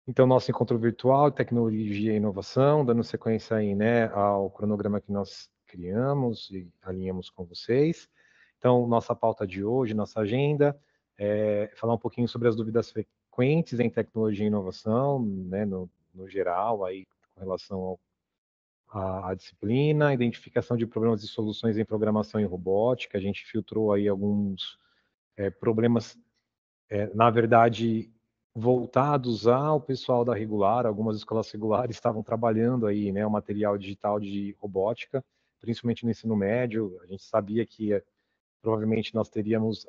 Então, nosso encontro virtual, tecnologia e inovação, dando sequência aí, né, ao cronograma que nós criamos e alinhamos com vocês. Então, nossa pauta de hoje, nossa agenda, é falar um pouquinho sobre as dúvidas frequentes em tecnologia e inovação, né, no geral, aí, com relação à disciplina, identificação de problemas e soluções em programação e robótica. A gente filtrou aí alguns problemas, na verdade, voltados ao pessoal da regular. Algumas escolas regulares estavam trabalhando aí, né, o material digital de robótica, principalmente no ensino médio. A gente sabia que provavelmente nós teríamos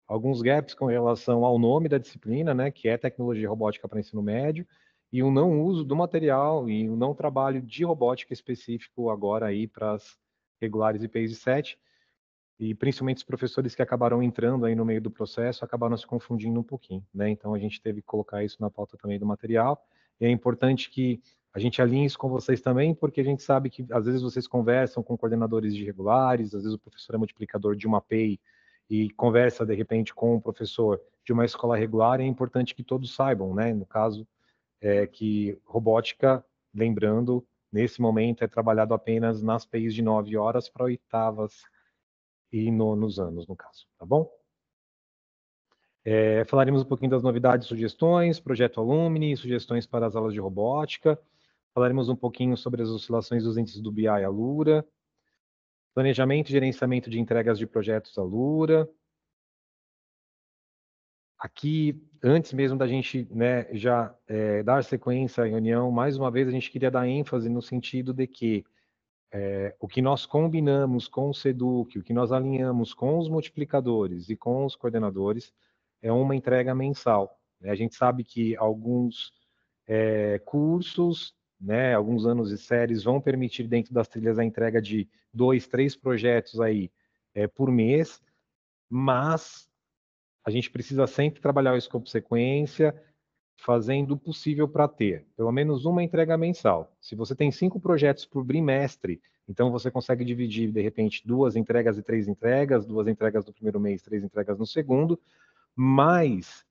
alguns gaps com relação ao nome da disciplina, né, que é tecnologia robótica para ensino médio, e o não uso do material e o não trabalho de robótica específico agora aí para as regulares e PACE 7. E principalmente os professores que acabaram entrando aí no meio do processo acabaram se confundindo um pouquinho, né? Então a gente teve que colocar isso na pauta também do material. E é importante que a gente alinhe isso com vocês também, porque a gente sabe que às vezes vocês conversam com coordenadores de regulares, às vezes o professor é multiplicador de uma PEI e conversa de repente com o professor de uma escola regular. É importante que todos saibam, né? No caso, que robótica, lembrando, nesse momento é trabalhado apenas nas PEIs de 9 horas para oitavas e nonos anos, no caso, tá bom? Falaremos um pouquinho das novidades, sugestões, projeto Alumni, sugestões para as aulas de robótica. Falaremos um pouquinho sobre as oscilações dos índices do BI Alura, planejamento e gerenciamento de entregas de projetos Alura. Aqui, antes mesmo da gente, né, já dar sequência à reunião, mais uma vez a gente queria dar ênfase no sentido de que o que nós combinamos com o SEDUC, o que nós alinhamos com os multiplicadores e com os coordenadores, é uma entrega mensal, né? A gente sabe que alguns cursos, né, alguns anos e séries vão permitir dentro das trilhas a entrega de 2, 3 projetos aí por mês, mas a gente precisa sempre trabalhar o escopo sequência, fazendo o possível para ter pelo menos uma entrega mensal. Se você tem 5 projetos por bimestre, então você consegue dividir, de repente, 2 entregas e 3 entregas, 2 entregas no primeiro mês, 3 entregas no segundo, mas,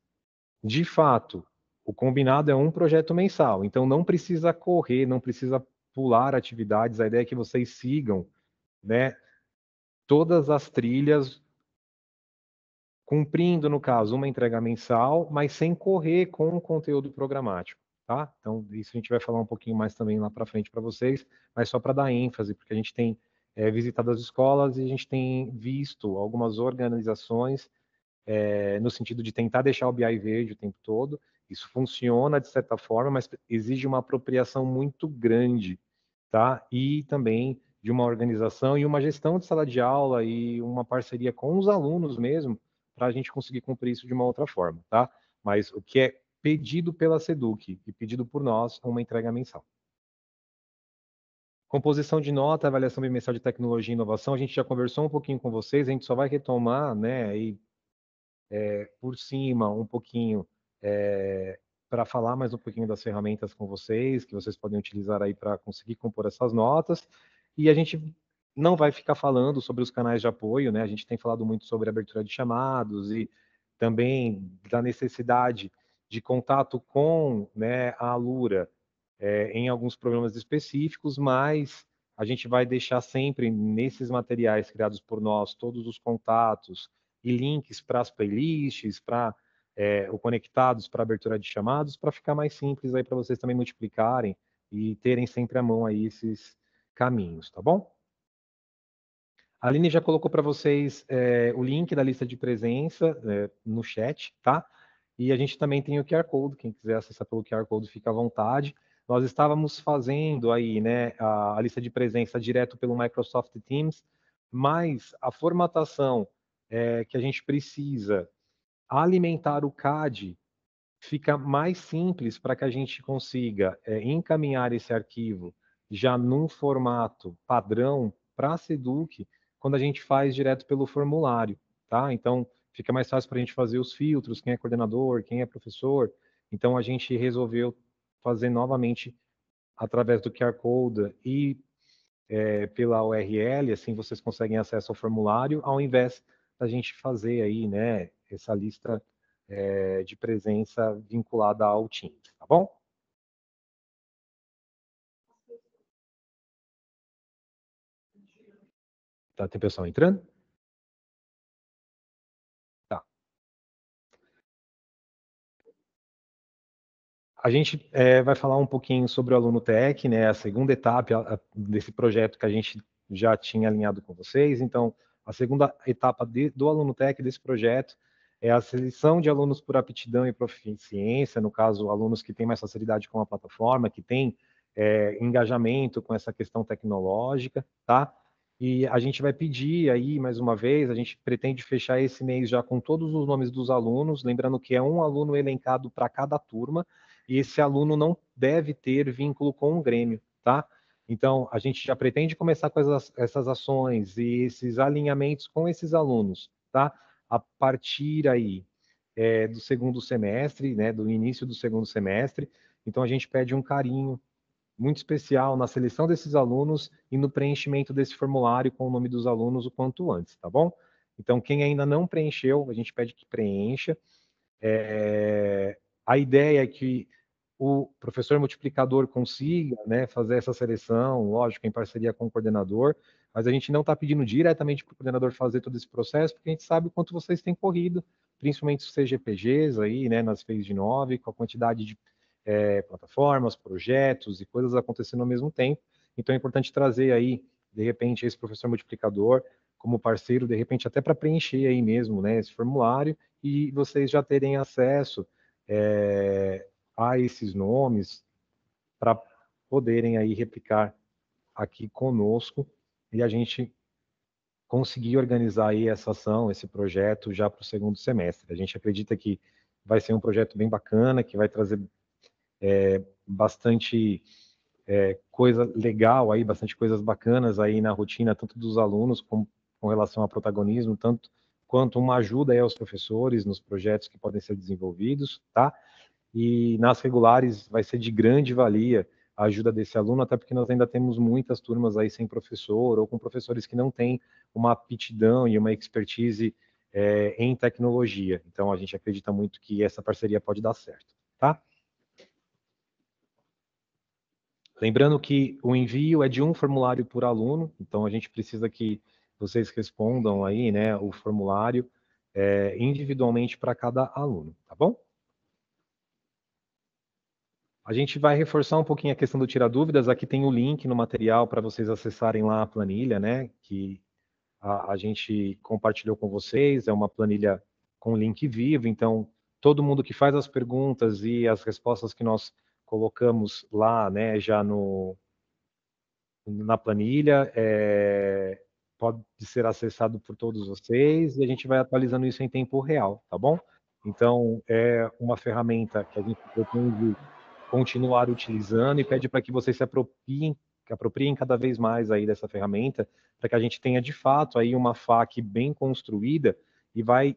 de fato, o combinado é um projeto mensal, então não precisa correr, não precisa pular atividades. A ideia é que vocês sigam, né, todas as trilhas, cumprindo, no caso, uma entrega mensal, mas sem correr com o conteúdo programático, tá? Então, isso a gente vai falar um pouquinho mais também lá para frente para vocês, mas só para dar ênfase, porque a gente tem visitado as escolas e a gente tem visto algumas organizações no sentido de tentar deixar o BI verde o tempo todo. Isso funciona de certa forma, mas exige uma apropriação muito grande, tá? E também de uma organização e uma gestão de sala de aula e uma parceria com os alunos mesmo, para a gente conseguir cumprir isso de uma outra forma, tá? Mas o que é pedido pela SEDUC e pedido por nós, uma entrega mensal. Composição de nota, avaliação bimestral de tecnologia e inovação, a gente já conversou um pouquinho com vocês, a gente só vai retomar, né, e por cima um pouquinho, para falar mais um pouquinho das ferramentas com vocês, que vocês podem utilizar aí para conseguir compor essas notas. E a gente não vai ficar falando sobre os canais de apoio, né? A gente tem falado muito sobre abertura de chamados e também da necessidade de contato com, né, a Alura em alguns programas específicos, mas a gente vai deixar sempre nesses materiais criados por nós todos os contatos e links para as playlists, para o conectados para abertura de chamados, para ficar mais simples aí para vocês também multiplicarem e terem sempre à mão aí esses caminhos, tá bom? A Aline já colocou para vocês o link da lista de presença no chat, tá? E a gente também tem o QR Code, quem quiser acessar pelo QR Code fica à vontade. Nós estávamos fazendo aí, né, a lista de presença direto pelo Microsoft Teams, mas a formatação que a gente precisa alimentar o CAD fica mais simples para que a gente consiga encaminhar esse arquivo já num formato padrão para a SEDUC, quando a gente faz direto pelo formulário, tá? Então, fica mais fácil para a gente fazer os filtros, quem é coordenador, quem é professor. Então, a gente resolveu fazer novamente através do QR Code e pela URL, assim vocês conseguem acesso ao formulário, ao invés da gente fazer aí, né, essa lista de presença vinculada ao Teams, tá bom? Tá, tem pessoal entrando? Tá. A gente vai falar um pouquinho sobre o Aluno Tech, né, a segunda etapa desse projeto que a gente já tinha alinhado com vocês. Então, a segunda etapa do Aluno Tech, desse projeto, é a seleção de alunos por aptidão e proficiência, no caso, alunos que têm mais facilidade com a plataforma, que têm engajamento com essa questão tecnológica, tá? E a gente vai pedir aí, mais uma vez, a gente pretende fechar esse mês já com todos os nomes dos alunos, lembrando que é um aluno elencado para cada turma, e esse aluno não deve ter vínculo com o Grêmio, tá? Então, a gente já pretende começar com essas ações e esses alinhamentos com esses alunos, tá? A partir aí do segundo semestre, né, do início do segundo semestre. Então, a gente pede um carinho muito especial na seleção desses alunos e no preenchimento desse formulário com o nome dos alunos o quanto antes, tá bom? Então, quem ainda não preencheu, a gente pede que preencha. A ideia é que o professor multiplicador consiga, né, fazer essa seleção, lógico, em parceria com o coordenador, mas a gente não está pedindo diretamente para o coordenador fazer todo esse processo, porque a gente sabe o quanto vocês têm corrido, principalmente os CGPGs aí, né, nas FEIs de 9, com a quantidade de plataformas, projetos e coisas acontecendo ao mesmo tempo. Então é importante trazer aí, de repente, esse professor multiplicador como parceiro, de repente até para preencher aí mesmo, né, esse formulário, e vocês já terem acesso a esses nomes para poderem aí replicar aqui conosco e a gente conseguir organizar aí essa ação, esse projeto já para o segundo semestre. A gente acredita que vai ser um projeto bem bacana, que vai trazer bastante coisa legal aí, bastante coisas bacanas aí na rotina, tanto dos alunos com relação ao protagonismo, tanto quanto uma ajuda aí aos professores nos projetos que podem ser desenvolvidos, tá? E nas regulares vai ser de grande valia a ajuda desse aluno, até porque nós ainda temos muitas turmas aí sem professor ou com professores que não têm uma aptidão e uma expertise em tecnologia. Então a gente acredita muito que essa parceria pode dar certo, tá? Lembrando que o envio é de um formulário por aluno, então a gente precisa que vocês respondam aí, né, o formulário individualmente para cada aluno, tá bom? A gente vai reforçar um pouquinho a questão do tirar dúvidas. Aqui tem o link no material para vocês acessarem lá a planilha, né, que a gente compartilhou com vocês. É uma planilha com link vivo, então todo mundo que faz as perguntas e as respostas que nós colocamos lá, né, já na planilha, pode ser acessado por todos vocês e a gente vai atualizando isso em tempo real, tá bom? Então, é uma ferramenta que a gente pretende continuar utilizando e pede para que vocês que apropriem cada vez mais aí dessa ferramenta, para que a gente tenha de fato aí uma FAQ bem construída e vai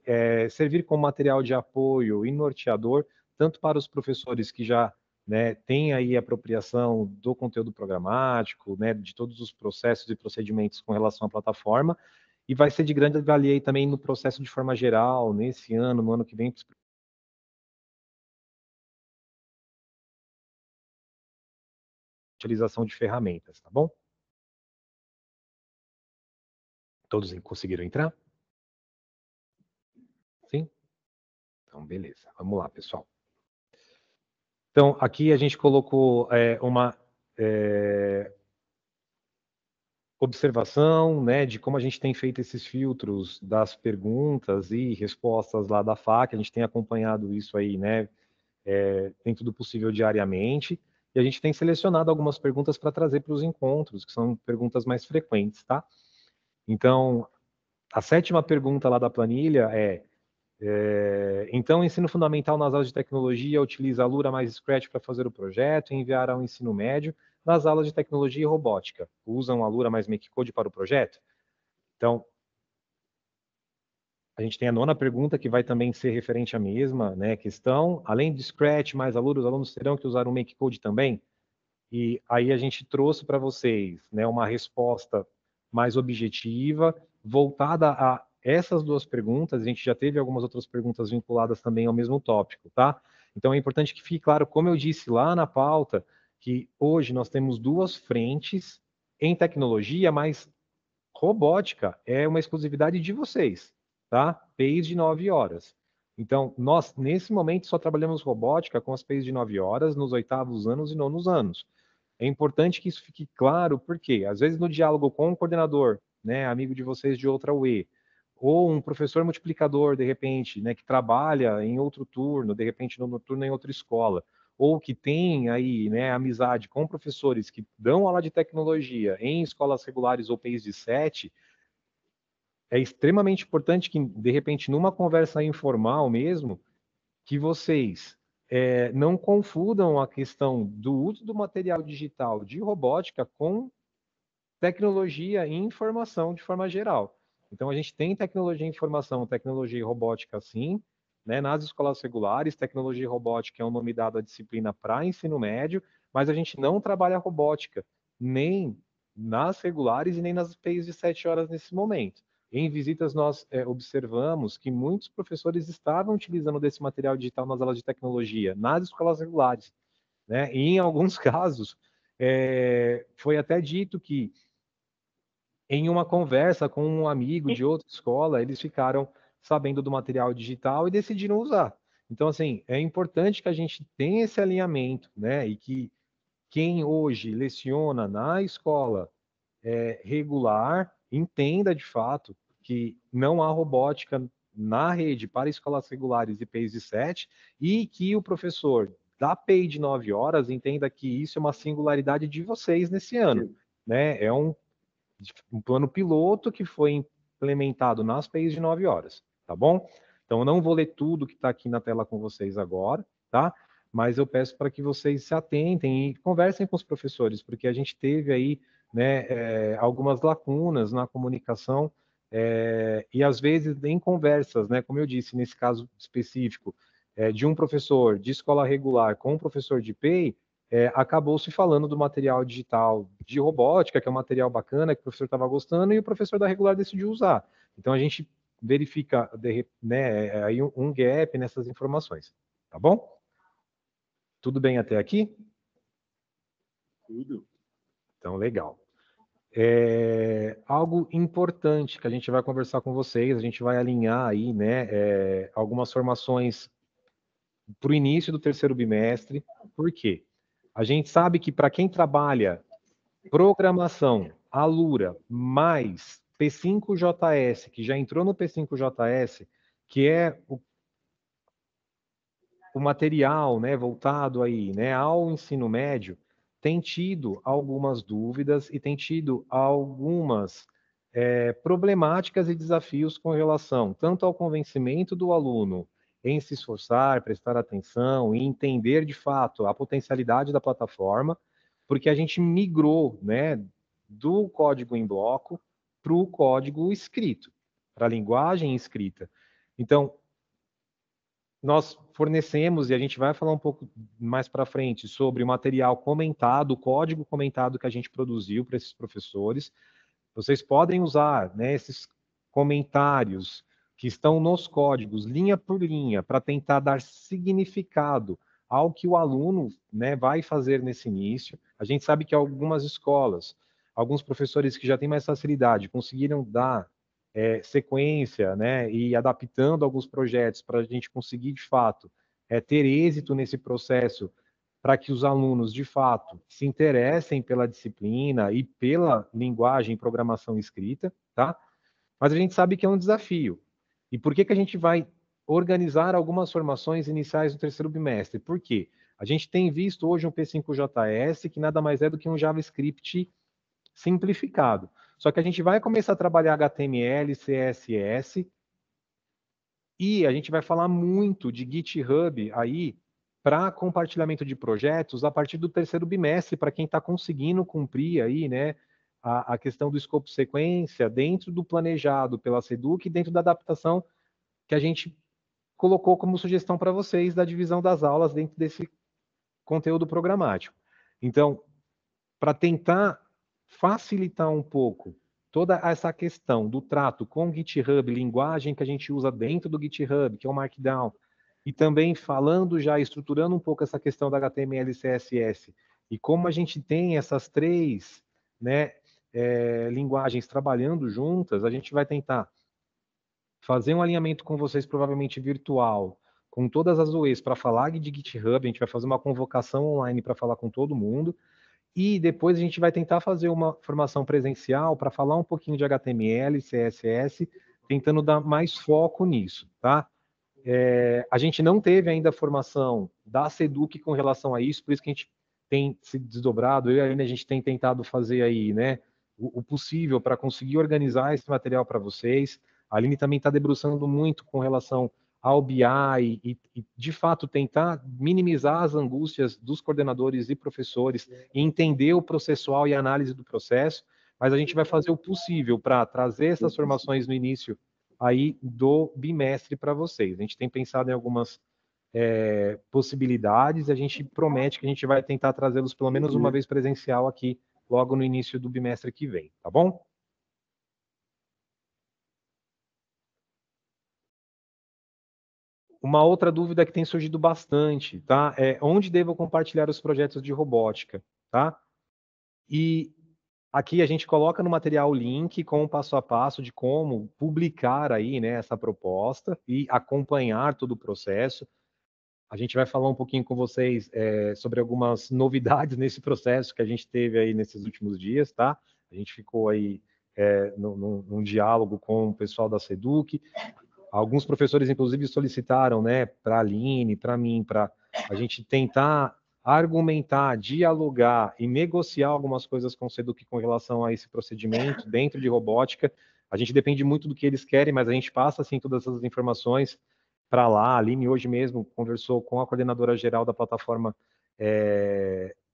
servir como material de apoio e norteador, tanto para os professores que já têm aí a apropriação do conteúdo programático, né, de todos os processos e procedimentos com relação à plataforma, e vai ser de grande valia aí também no processo de forma geral, nesse ano, no ano que vem, utilização de ferramentas, tá bom? Todos conseguiram entrar? Sim? Então, beleza. Vamos lá, pessoal. Então, aqui a gente colocou uma observação, né, de como a gente tem feito esses filtros das perguntas e respostas lá da FAQ. A gente tem acompanhado isso aí, né, dentro do possível diariamente. E a gente tem selecionado algumas perguntas para trazer para os encontros, que são perguntas mais frequentes, tá? Então, a sétima pergunta lá da planilha então, o ensino fundamental nas aulas de tecnologia utiliza a Lura mais Scratch para fazer o projeto e enviar ao ensino médio. Nas aulas de tecnologia e robótica, usam a Lura mais MakeCode para o projeto? Então, a gente tem a nona pergunta, que vai também ser referente à mesma questão. Além de Scratch mais a Lura, os alunos terão que usar o MakeCode também? E aí a gente trouxe para vocês uma resposta mais objetiva, voltada a essas duas perguntas, a gente já teve algumas outras perguntas vinculadas também ao mesmo tópico, tá? Então é importante que fique claro, como eu disse lá na pauta, que hoje nós temos duas frentes em tecnologia, mas robótica é uma exclusividade de vocês, tá? PEIs de 9 horas. Então, nós, nesse momento, só trabalhamos robótica com as PEIs de 9 horas nos 8º anos e 9º anos. É importante que isso fique claro, porque às vezes no diálogo com um coordenador, né, amigo de vocês de outra UE, ou um professor multiplicador, de repente, né, que trabalha em outro turno, de repente no noturno em outra escola, ou que tem aí, né, amizade com professores que dão aula de tecnologia em escolas regulares ou PEIs de 7, é extremamente importante que, de repente, numa conversa informal mesmo, que vocês não confundam a questão do uso do material digital de robótica com tecnologia e informação de forma geral. Então, a gente tem tecnologia e informação, tecnologia e robótica, sim, né? Nas escolas regulares, tecnologia e robótica é um nome dado à disciplina para ensino médio, mas a gente não trabalha robótica, nem nas regulares e nem nas PEIs de 7 horas nesse momento. Em visitas, nós observamos que muitos professores estavam utilizando desse material digital nas aulas de tecnologia, nas escolas regulares, né? E em alguns casos, foi até dito que em uma conversa com um amigo de outra escola, eles ficaram sabendo do material digital e decidiram usar. Então, assim, é importante que a gente tenha esse alinhamento, né? E que quem hoje leciona na escola regular entenda de fato que não há robótica na rede para escolas regulares e PEIs de 7 e que o professor da PEI de 9 horas entenda que isso é uma singularidade de vocês nesse ano, né? É um plano piloto que foi implementado nas PEIs de 9 horas, tá bom? Então, eu não vou ler tudo que está aqui na tela com vocês agora, tá? Mas eu peço para que vocês se atentem e conversem com os professores, porque a gente teve aí, né, algumas lacunas na comunicação e às vezes em conversas, né, como eu disse nesse caso específico, de um professor de escola regular com um professor de PEI, acabou se falando do material digital de robótica, que é um material bacana, que o professor estava gostando, e o professor da regular decidiu usar. Então, a gente verifica né, aí um gap nessas informações. Tá bom? Tudo bem até aqui? Tudo. Então, legal. Algo importante que a gente vai conversar com vocês, a gente vai alinhar aí, né, algumas formações para o início do terceiro bimestre. Por quê? A gente sabe que para quem trabalha programação, Alura, mais P5JS, que já entrou no P5JS, que é o material, né, voltado aí, né, ao ensino médio, tem tido algumas dúvidas e tem tido algumas problemáticas e desafios com relação tanto ao convencimento do aluno em se esforçar, prestar atenção e entender de fato a potencialidade da plataforma, porque a gente migrou, né, do código em bloco para o código escrito, para a linguagem escrita. Então, nós fornecemos, e a gente vai falar um pouco mais para frente, sobre o material comentado, o código comentado que a gente produziu para esses professores. Vocês podem usar, né, esses comentários que estão nos códigos, linha por linha, para tentar dar significado ao que o aluno, né, vai fazer nesse início. A gente sabe que algumas escolas, alguns professores que já têm mais facilidade, conseguiram dar sequência, né, e adaptando alguns projetos para a gente conseguir, de fato, ter êxito nesse processo, para que os alunos, de fato, se interessem pela disciplina e pela linguagem e programação escrita, tá? Mas a gente sabe que é um desafio. E por que que a gente vai organizar algumas formações iniciais no terceiro bimestre? Por quê? A gente tem visto hoje um P5JS, que nada mais é do que um JavaScript simplificado. Só que a gente vai começar a trabalhar HTML, CSS, e a gente vai falar muito de GitHub aí para compartilhamento de projetos a partir do terceiro bimestre, para quem está conseguindo cumprir aí, né, a questão do escopo sequência dentro do planejado pela SEDUC e dentro da adaptação que a gente colocou como sugestão para vocês da divisão das aulas dentro desse conteúdo programático. Então, para tentar facilitar um pouco toda essa questão do trato com o GitHub, linguagem que a gente usa dentro do GitHub, que é o Markdown, e também falando já, estruturando um pouco essa questão da HTML e CSS, e como a gente tem essas três, né, linguagens trabalhando juntas, a gente vai tentar fazer um alinhamento com vocês, provavelmente virtual, com todas as UEs para falar de GitHub, a gente vai fazer uma convocação online para falar com todo mundo, e depois a gente vai tentar fazer uma formação presencial para falar um pouquinho de HTML, CSS, tentando dar mais foco nisso, tá? A gente não teve ainda a formação da Seduc com relação a isso, por isso que a gente tem se desdobrado, eu e a Aline, a gente tem tentado fazer aí, né, o possível para conseguir organizar esse material para vocês. A Aline também está debruçando muito com relação ao BI e, de fato, tentar minimizar as angústias dos coordenadores e professores e entender o processual e a análise do processo, mas a gente vai fazer o possível para trazer essas formações no início aí do bimestre para vocês. A gente tem pensado em algumas possibilidades e a gente promete que a gente vai tentar trazê-los pelo menos uma vez presencial aqui logo no início do bimestre que vem, tá bom? Uma outra dúvida que tem surgido bastante, tá? É onde devo compartilhar os projetos de robótica, tá? E aqui a gente coloca no material o link com o passo a passo de como publicar aí, né, essa proposta e acompanhar todo o processo. A gente vai falar um pouquinho com vocês sobre algumas novidades nesse processo que a gente teve aí nesses últimos dias, tá? A gente ficou aí num diálogo com o pessoal da Seduc. Alguns professores, inclusive, solicitaram, né, para a Aline, para mim, para a gente tentar argumentar, dialogar e negociar algumas coisas com o Seduc com relação a esse procedimento dentro de robótica. A gente depende muito do que eles querem, mas a gente passa, assim, todas essas informações para lá. A Aline hoje mesmo conversou com a coordenadora geral da plataforma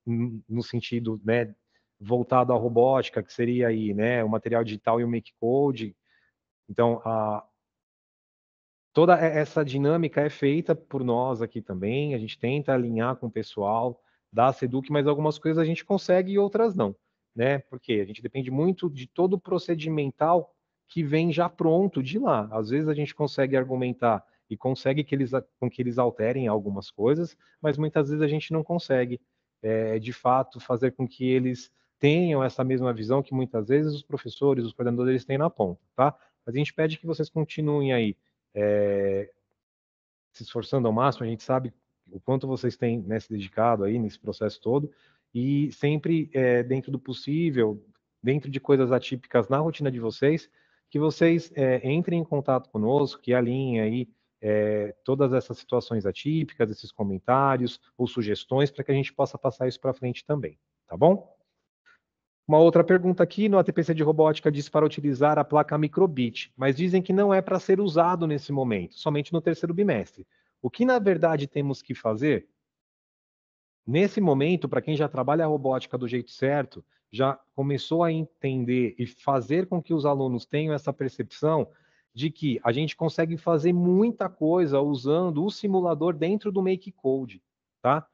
no sentido, né, voltado à robótica, que seria aí, né, o material digital e o make code. Então, toda essa dinâmica é feita por nós aqui também, a gente tenta alinhar com o pessoal da Seduc, mas algumas coisas a gente consegue e outras não, né? Porque a gente depende muito de todo o procedimental que vem já pronto de lá. Às vezes a gente consegue argumentar e consegue com que eles alterem algumas coisas, mas muitas vezes a gente não consegue, de fato, fazer com que eles tenham essa mesma visão que muitas vezes os professores, os coordenadores têm na ponta, tá? Mas a gente pede que vocês continuem aí se esforçando ao máximo, a gente sabe o quanto vocês têm, né, se dedicado aí nesse processo todo, e sempre dentro do possível, dentro de coisas atípicas na rotina de vocês, que vocês entrem em contato conosco, que alinhem aí todas essas situações atípicas, esses comentários ou sugestões, para que a gente possa passar isso para frente também, tá bom? Uma outra pergunta aqui, no ATPC de robótica diz para utilizar a placa microbit, mas dizem que não é para ser usado nesse momento, somente no terceiro bimestre. O que na verdade temos que fazer? Nesse momento, para quem já trabalha a robótica do jeito certo, já começou a entender e fazer com que os alunos tenham essa percepção de que a gente consegue fazer muita coisa usando o simulador dentro do Make Code, tá?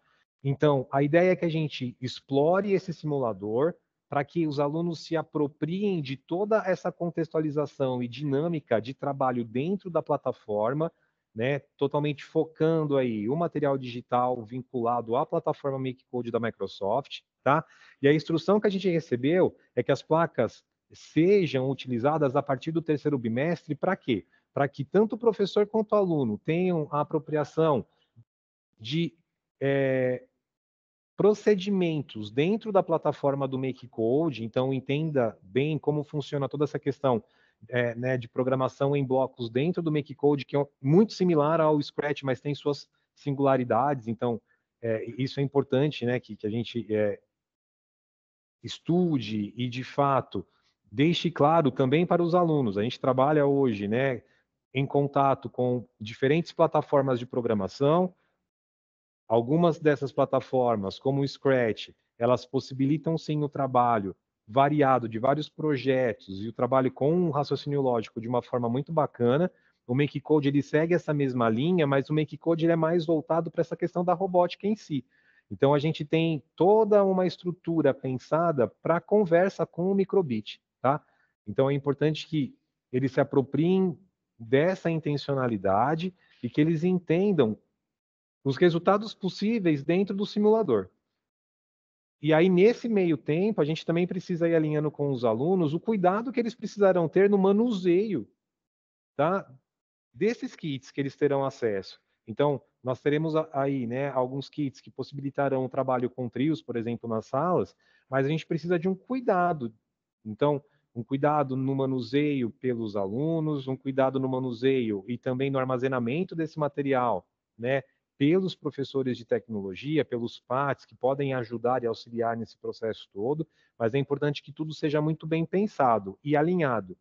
Então, a ideia é que a gente explore esse simulador para que os alunos se apropriem de toda essa contextualização e dinâmica de trabalho dentro da plataforma, né, totalmente focando aí o material digital vinculado à plataforma MakeCode da Microsoft, tá? E a instrução que a gente recebeu é que as placas sejam utilizadas a partir do terceiro bimestre para quê? Para que tanto o professor quanto o aluno tenham a apropriação de procedimentos dentro da plataforma do MakeCode, então entenda bem como funciona toda essa questão né, de programação em blocos dentro do MakeCode, que é muito similar ao Scratch, mas tem suas singularidades, então isso é importante, né, que a gente estude e, de fato, deixe claro também para os alunos. A gente trabalha hoje, né, em contato com diferentes plataformas de programação. Algumas dessas plataformas, como o Scratch, elas possibilitam sim o trabalho variado de vários projetos e o trabalho com um raciocínio lógico de uma forma muito bacana. O MakeCode ele segue essa mesma linha, mas o MakeCode ele é mais voltado para essa questão da robótica em si. Então a gente tem toda uma estrutura pensada para conversa com o microbit, tá? Então, é importante que eles se apropriem dessa intencionalidade e que eles entendam os resultados possíveis dentro do simulador. E aí, nesse meio tempo, a gente também precisa ir alinhando com os alunos o cuidado que eles precisarão ter no manuseio, tá? Desses kits que eles terão acesso. Então, nós teremos aí, né, alguns kits que possibilitarão o trabalho com trios, por exemplo, nas salas, mas a gente precisa de um cuidado. Então, um cuidado no manuseio pelos alunos, um cuidado no manuseio e também no armazenamento desse material, né, pelos professores de tecnologia, pelos PATs, que podem ajudar e auxiliar nesse processo todo, mas é importante que tudo seja muito bem pensado e alinhado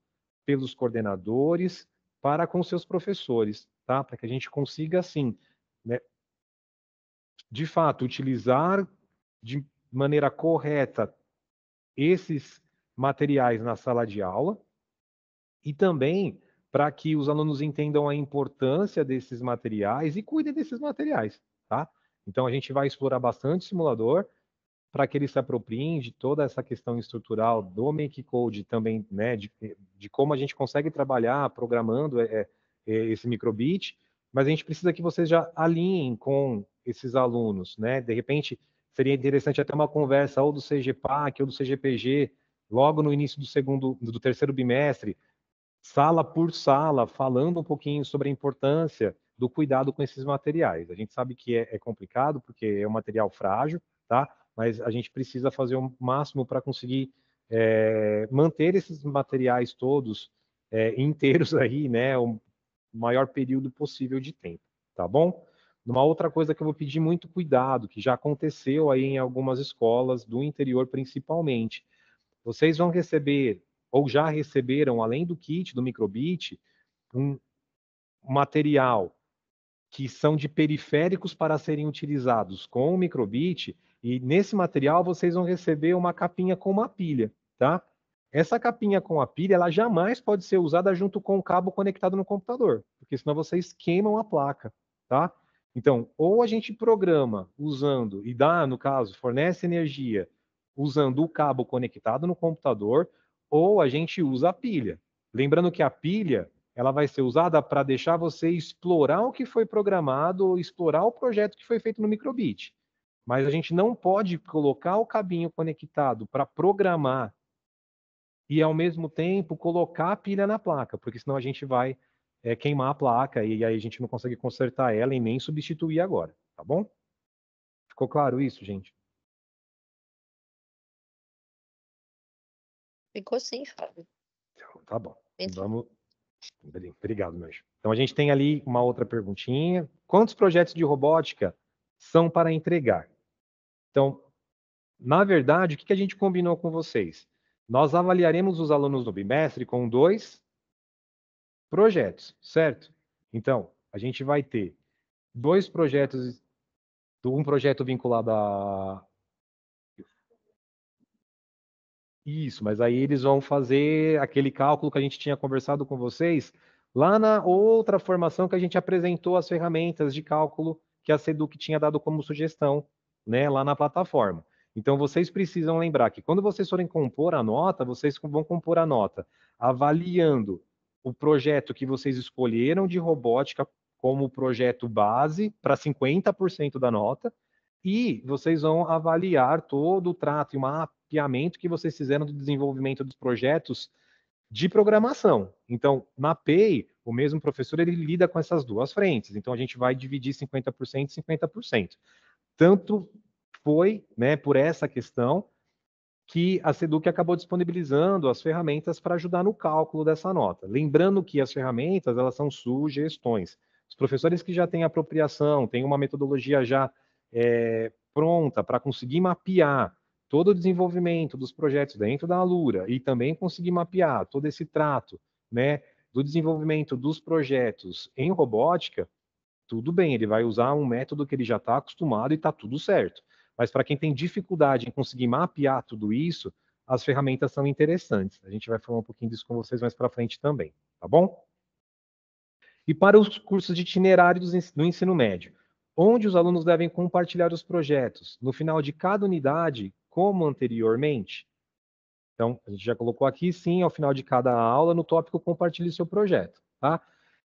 pelos coordenadores, para com seus professores, tá? Para que a gente consiga, assim, né, de fato, utilizar de maneira correta esses materiais na sala de aula e também para que os alunos entendam a importância desses materiais e cuidem desses materiais, tá? Então, a gente vai explorar bastante o simulador para que eles se apropriem de toda essa questão estrutural do Make Code também, né, de como a gente consegue trabalhar programando esse microbit, mas a gente precisa que vocês já alinhem com esses alunos, né? De repente, seria interessante até uma conversa ou do CGPAC ou do CGPG, logo no início do terceiro bimestre, sala por sala, falando um pouquinho sobre a importância do cuidado com esses materiais. A gente sabe que é complicado, porque é um material frágil, tá? Mas a gente precisa fazer o máximo para conseguir manter esses materiais todos inteiros aí, né? O maior período possível de tempo, tá bom? Uma outra coisa que eu vou pedir muito cuidado, que já aconteceu aí em algumas escolas do interior principalmente, vocês vão receber, ou já receberam, além do kit, do microbit, um material que são de periféricos para serem utilizados com o microbit, e nesse material vocês vão receber uma capinha com uma pilha, tá? Essa capinha com a pilha, ela jamais pode ser usada junto com o cabo conectado no computador, porque senão vocês queimam a placa, tá? Então, ou a gente programa usando, e dá, no caso, fornece energia usando o cabo conectado no computador, ou a gente usa a pilha. Lembrando que a pilha, ela vai ser usada para deixar você explorar o que foi programado, ou explorar o projeto que foi feito no microbit. Mas a gente não pode colocar o cabinho conectado para programar e, ao mesmo tempo, colocar a pilha na placa, porque senão a gente vai queimar a placa e aí a gente não consegue consertar ela e nem substituir agora, tá bom? Ficou claro isso, gente? Ficou sim, Fábio. Então, tá bom. Entendi. Vamos. Obrigado, meu anjo. Então, a gente tem ali uma outra perguntinha. Quantos projetos de robótica são para entregar? Então, na verdade, o que a gente combinou com vocês? Nós avaliaremos os alunos do bimestre com 2 projetos, certo? Então, a gente vai ter 2 projetos, um projeto vinculado a isso, mas aí eles vão fazer aquele cálculo que a gente tinha conversado com vocês lá na outra formação que a gente apresentou as ferramentas de cálculo que a Seduc tinha dado como sugestão, né, lá na plataforma. Então, vocês precisam lembrar que quando vocês forem compor a nota, vocês vão compor a nota avaliando o projeto que vocês escolheram de robótica como projeto base para 50% da nota, e vocês vão avaliar todo o trato e o mapeamento que vocês fizeram do desenvolvimento dos projetos de programação. Então, na PEI, o mesmo professor ele lida com essas duas frentes. Então, a gente vai dividir 50% e 50%. Tanto foi, né, por essa questão que a Seduc acabou disponibilizando as ferramentas para ajudar no cálculo dessa nota. Lembrando que as ferramentas, elas são sugestões. Os professores que já têm apropriação, têm uma metodologia já pronta para conseguir mapear todo o desenvolvimento dos projetos dentro da Alura e também conseguir mapear todo esse trato, né, do desenvolvimento dos projetos em robótica, tudo bem, ele vai usar um método que ele já está acostumado e está tudo certo. Mas para quem tem dificuldade em conseguir mapear tudo isso, as ferramentas são interessantes. A gente vai falar um pouquinho disso com vocês mais para frente também, tá bom? E para os cursos de itinerário do ensino médio, onde os alunos devem compartilhar os projetos no final de cada unidade, como anteriormente? Então, a gente já colocou aqui, sim, ao final de cada aula, no tópico compartilhe seu projeto, tá?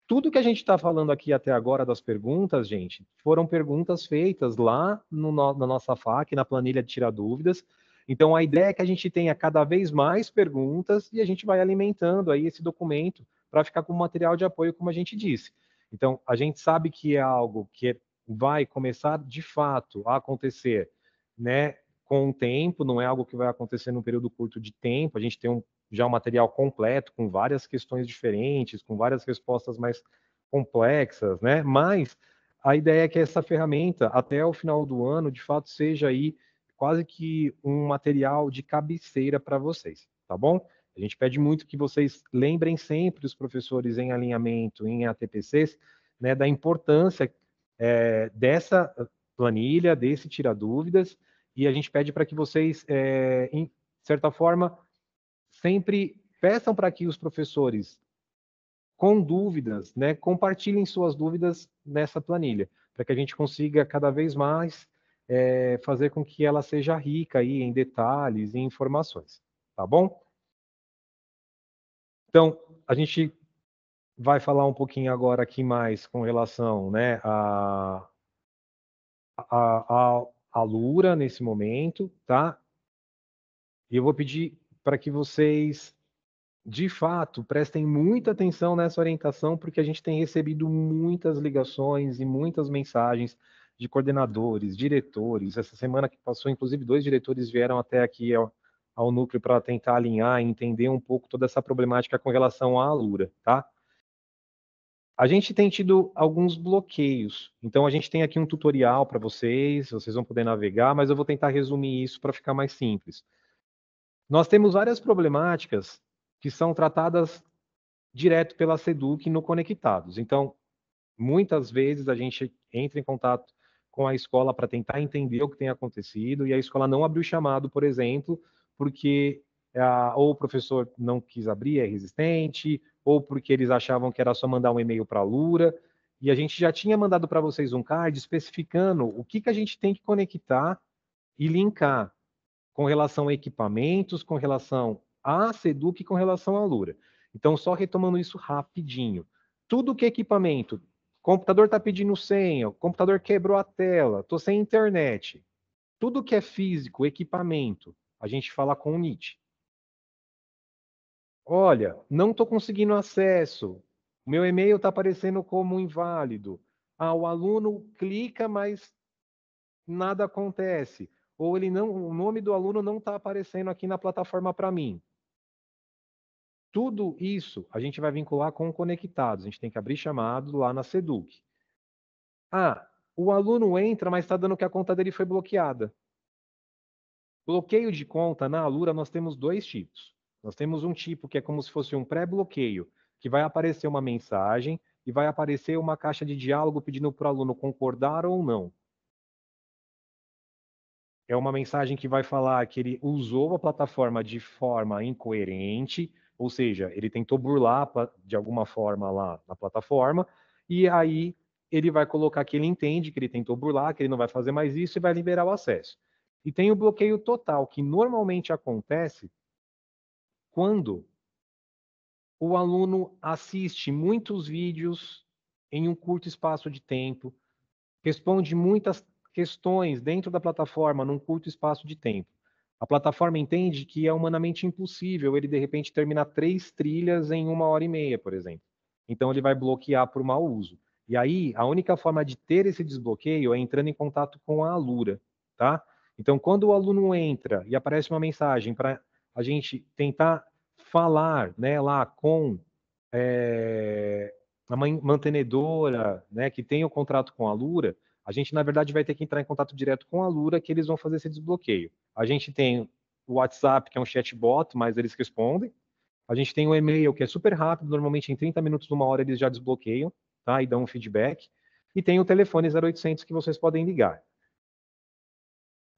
Tudo que a gente está falando aqui até agora das perguntas, gente, foram perguntas feitas lá na nossa FAQ, na planilha de tirar dúvidas. Então, a ideia é que a gente tenha cada vez mais perguntas e a gente vai alimentando aí esse documento para ficar com material de apoio, como a gente disse. Então, a gente sabe que é algo que vai começar de fato a acontecer, né, com o tempo, não é algo que vai acontecer num período curto de tempo. A gente tem já um material completo, com várias questões diferentes, com várias respostas mais complexas, né? Mas a ideia é que essa ferramenta, até o final do ano, de fato, seja aí quase que um material de cabeceira para vocês, tá bom? A gente pede muito que vocês lembrem sempre os professores em alinhamento, em ATPCs, né, da importância dessa planilha, desse tira dúvidas, e a gente pede para que vocês, em certa forma, sempre peçam para que os professores com dúvidas, né, compartilhem suas dúvidas nessa planilha, para que a gente consiga cada vez mais fazer com que ela seja rica aí em detalhes e informações, tá bom? Então, a gente vai falar um pouquinho agora aqui mais com relação, né, a Lura nesse momento, tá? E eu vou pedir para que vocês de fato, prestem muita atenção nessa orientação, porque a gente tem recebido muitas ligações e muitas mensagens de coordenadores, diretores. Essa semana que passou, inclusive, 2 diretores vieram até aqui ao núcleo para tentar alinhar e entender um pouco toda essa problemática com relação à Alura, tá? A gente tem tido alguns bloqueios, então a gente tem aqui um tutorial para vocês vão poder navegar, mas eu vou tentar resumir isso para ficar mais simples. Nós temos várias problemáticas que são tratadas direto pela Seduc no Conectados. Então, muitas vezes a gente entra em contato com a escola para tentar entender o que tem acontecido e a escola não abriu chamado, por exemplo, porque ou o professor não quis abrir, é resistente, ou porque eles achavam que era só mandar um e-mail para a Lura. E a gente já tinha mandado para vocês um card especificando o que a gente tem que conectar e linkar com relação a equipamentos, com relação à Seduc e com relação à Lura. Então, só retomando isso rapidinho. Tudo que é equipamento, computador está pedindo senha, o computador quebrou a tela, estou sem internet. Tudo que é físico, equipamento, a gente fala com o NIT. Olha, não estou conseguindo acesso, o meu e-mail está aparecendo como inválido. Ah, o aluno clica, mas nada acontece. Ou ele não, o nome do aluno não está aparecendo aqui na plataforma para mim. Tudo isso a gente vai vincular com conectados. A gente tem que abrir chamado lá na Seduc. Ah, o aluno entra, mas está dando que a conta dele foi bloqueada. Bloqueio de conta, na Alura, nós temos 2 tipos. Nós temos um tipo que é como se fosse um pré-bloqueio, que vai aparecer uma mensagem e vai aparecer uma caixa de diálogo pedindo para o aluno concordar ou não. É uma mensagem que vai falar que ele usou a plataforma de forma incoerente, ou seja, ele tentou burlar de alguma forma lá na plataforma, e aí ele vai colocar que ele entende que ele tentou burlar, que ele não vai fazer mais isso e vai liberar o acesso. E tem o bloqueio total, que normalmente acontece quando o aluno assiste muitos vídeos em um curto espaço de tempo, responde muitas questões dentro da plataforma num curto espaço de tempo. A plataforma entende que é humanamente impossível ele, de repente, terminar 3 trilhas em 1h30, por exemplo. Então, ele vai bloquear por mau uso. E aí, a única forma de ter esse desbloqueio é entrando em contato com a Alura, tá? Então, quando o aluno entra e aparece uma mensagem para a gente tentar falar, né, lá com a mantenedora, né, que tem o contrato com a Alura, a gente, na verdade, vai ter que entrar em contato direto com a Alura, que eles vão fazer esse desbloqueio. A gente tem o WhatsApp, que é um chatbot, mas eles respondem. A gente tem o e-mail, que é super rápido, normalmente em 30 minutos, 1 hora, eles já desbloqueiam, tá? E dão um feedback. E tem o telefone 0800 que vocês podem ligar.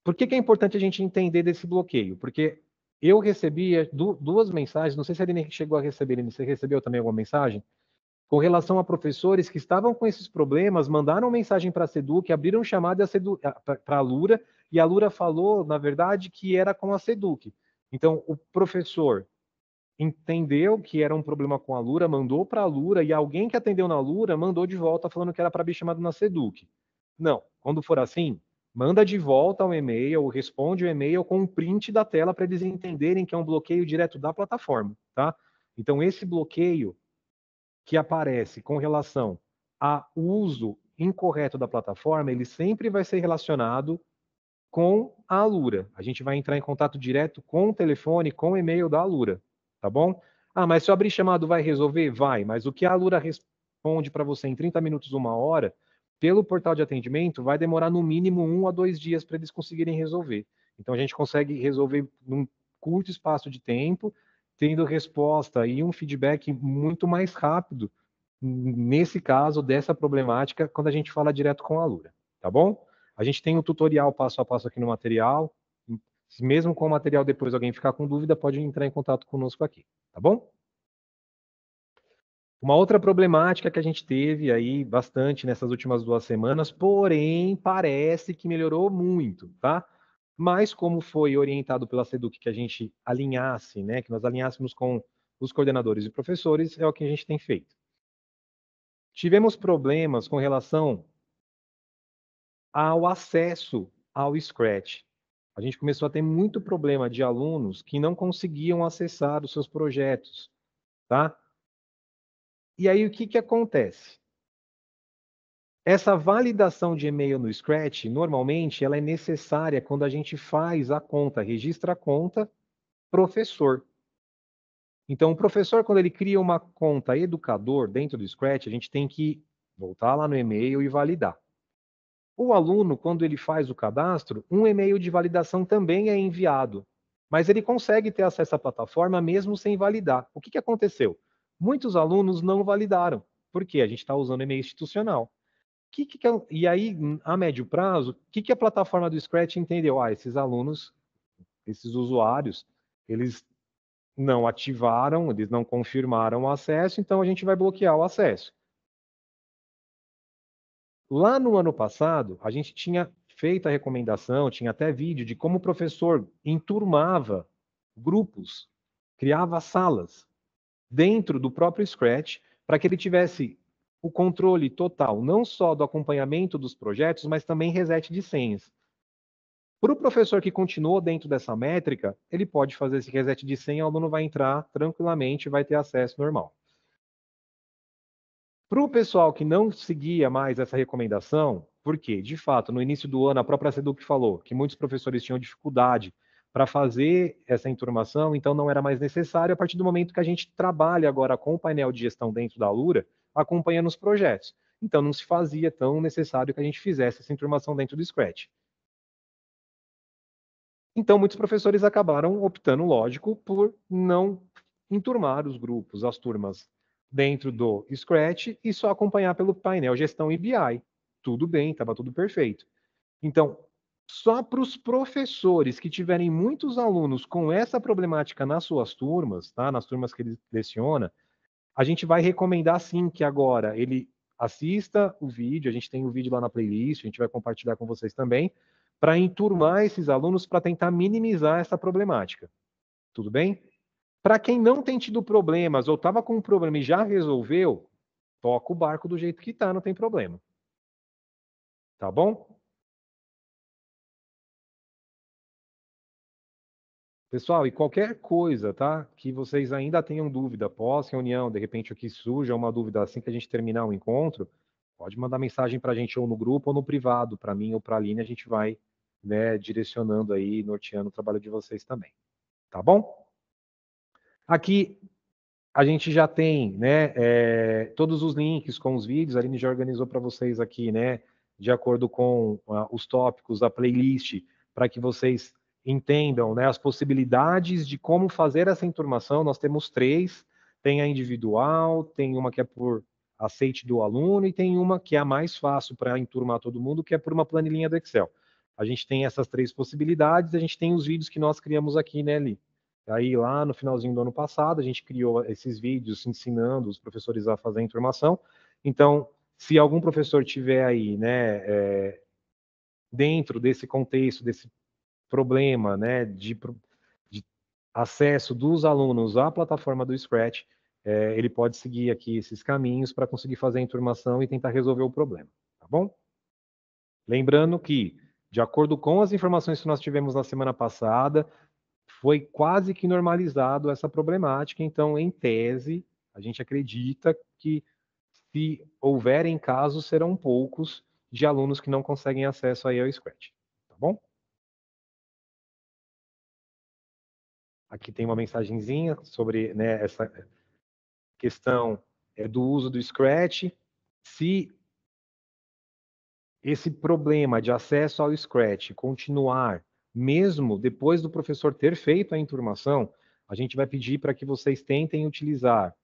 Por que é importante a gente entender desse bloqueio? Porque eu recebi 2 mensagens, não sei se a Aline chegou a receber, você recebeu também alguma mensagem? Com relação a professores que estavam com esses problemas, mandaram mensagem para a Seduc, abriram chamada para a Lura, e a Lura falou, na verdade, que era com a Seduc. Então, o professor entendeu que era um problema com a Lura, mandou para a Lura, e alguém que atendeu na Lura mandou de volta falando que era para abrir chamado na Seduc. Não, quando for assim, manda de volta o e-mail, responde o e-mail com um print da tela para eles entenderem que é um bloqueio direto da plataforma, tá? Então, esse bloqueio que aparece com relação ao uso incorreto da plataforma, ele sempre vai ser relacionado com a Alura. A gente vai entrar em contato direto com o telefone, com o e-mail da Alura, tá bom? Ah, mas se eu abrir chamado vai resolver? Vai, mas o que a Alura responde para você em 30 minutos, 1 hora, pelo portal de atendimento, vai demorar no mínimo 1 a 2 dias para eles conseguirem resolver. Então a gente consegue resolver num curto espaço de tempo, tendo resposta e um feedback muito mais rápido, nesse caso, dessa problemática, quando a gente fala direto com a Alura, tá bom? A gente tem um tutorial passo a passo aqui no material. Se mesmo com o material depois alguém ficar com dúvida, pode entrar em contato conosco aqui, tá bom? Uma outra problemática que a gente teve aí bastante nessas últimas 2 semanas, porém parece que melhorou muito, tá? Mas como foi orientado pela Seduc que a gente alinhasse, né, que nós alinhássemos com os coordenadores e professores, é o que a gente tem feito. Tivemos problemas com relação ao acesso ao Scratch. A gente começou a ter muito problema de alunos que não conseguiam acessar os seus projetos, tá? E aí o que que acontece? Essa validação de e-mail no Scratch, normalmente, ela é necessária quando a gente faz a conta, registra a conta professor. Então, o professor, quando ele cria uma conta educador dentro do Scratch, a gente tem que voltar lá no e-mail e validar. O aluno, quando ele faz o cadastro, um e-mail de validação também é enviado, mas ele consegue ter acesso à plataforma mesmo sem validar. O que que aconteceu? Muitos alunos não validaram, porque a gente está usando e-mail institucional. E aí, a médio prazo, o que que a plataforma do Scratch entendeu? Ah, esses alunos, esses usuários, eles não ativaram, eles não confirmaram o acesso, então a gente vai bloquear o acesso. Lá no ano passado, a gente tinha feito a recomendação, tinha até vídeo de como o professor enturmava grupos, criava salas dentro do próprio Scratch para que ele tivesse o controle total, não só do acompanhamento dos projetos, mas também reset de senhas. Para o professor que continuou dentro dessa métrica, ele pode fazer esse reset de senha, o aluno vai entrar tranquilamente e vai ter acesso normal. Para o pessoal que não seguia mais essa recomendação, porque, de fato, no início do ano, a própria Seduc falou que muitos professores tinham dificuldade para fazer essa enturmação, então não era mais necessário, a partir do momento que a gente trabalha agora com o painel de gestão dentro da Alura, acompanhando os projetos. Então não se fazia tão necessário que a gente fizesse essa enturmação dentro do Scratch. Então muitos professores acabaram optando, lógico, por não enturmar os grupos, as turmas dentro do Scratch e só acompanhar pelo painel gestão e BI. Tudo bem, estava tudo perfeito. Então, só para os professores que tiverem muitos alunos com essa problemática nas suas turmas, tá? Nas turmas que ele leciona, a gente vai recomendar sim que agora ele assista o vídeo, a gente tem o vídeo lá na playlist, a gente vai compartilhar com vocês também, para enturmar esses alunos para tentar minimizar essa problemática. Tudo bem? Para quem não tem tido problemas ou estava com um problema e já resolveu, toca o barco do jeito que está, não tem problema. Tá bom? Pessoal, e qualquer coisa, tá? Que vocês ainda tenham dúvida pós-reunião, de repente o que surja uma dúvida assim que a gente terminar o encontro, pode mandar mensagem para a gente ou no grupo ou no privado, para mim ou para a Aline, a gente vai, né, direcionando aí, norteando o trabalho de vocês também. Tá bom? Aqui a gente já tem, né, todos os links com os vídeos, a Aline já organizou para vocês aqui, né, de acordo com os tópicos, a playlist, para que vocês entendam, né, as possibilidades de como fazer essa enturmação. Nós temos 3, tem a individual, tem uma que é por aceite do aluno e tem uma que é a mais fácil para enturmar todo mundo, que é por uma planilhinha do Excel. A gente tem essas 3 possibilidades, a gente tem os vídeos que nós criamos aqui, né, Li? Aí, lá no finalzinho do ano passado, a gente criou esses vídeos ensinando os professores a fazer a informação. Então, se algum professor tiver aí, né, dentro desse contexto, desse problema, né, de acesso dos alunos à plataforma do Scratch, ele pode seguir aqui esses caminhos para conseguir fazer a enturmação e tentar resolver o problema, tá bom? Lembrando que, de acordo com as informações que nós tivemos na semana passada, foi quase que normalizado essa problemática, então, em tese, a gente acredita que, se houverem casos, serão poucos de alunos que não conseguem acesso aí ao Scratch, tá bom? Aqui tem uma mensagenzinha sobre, né, essa questão do uso do Scratch. Se esse problema de acesso ao Scratch continuar, mesmo depois do professor ter feito a enturmação, a gente vai pedir para que vocês tentem utilizar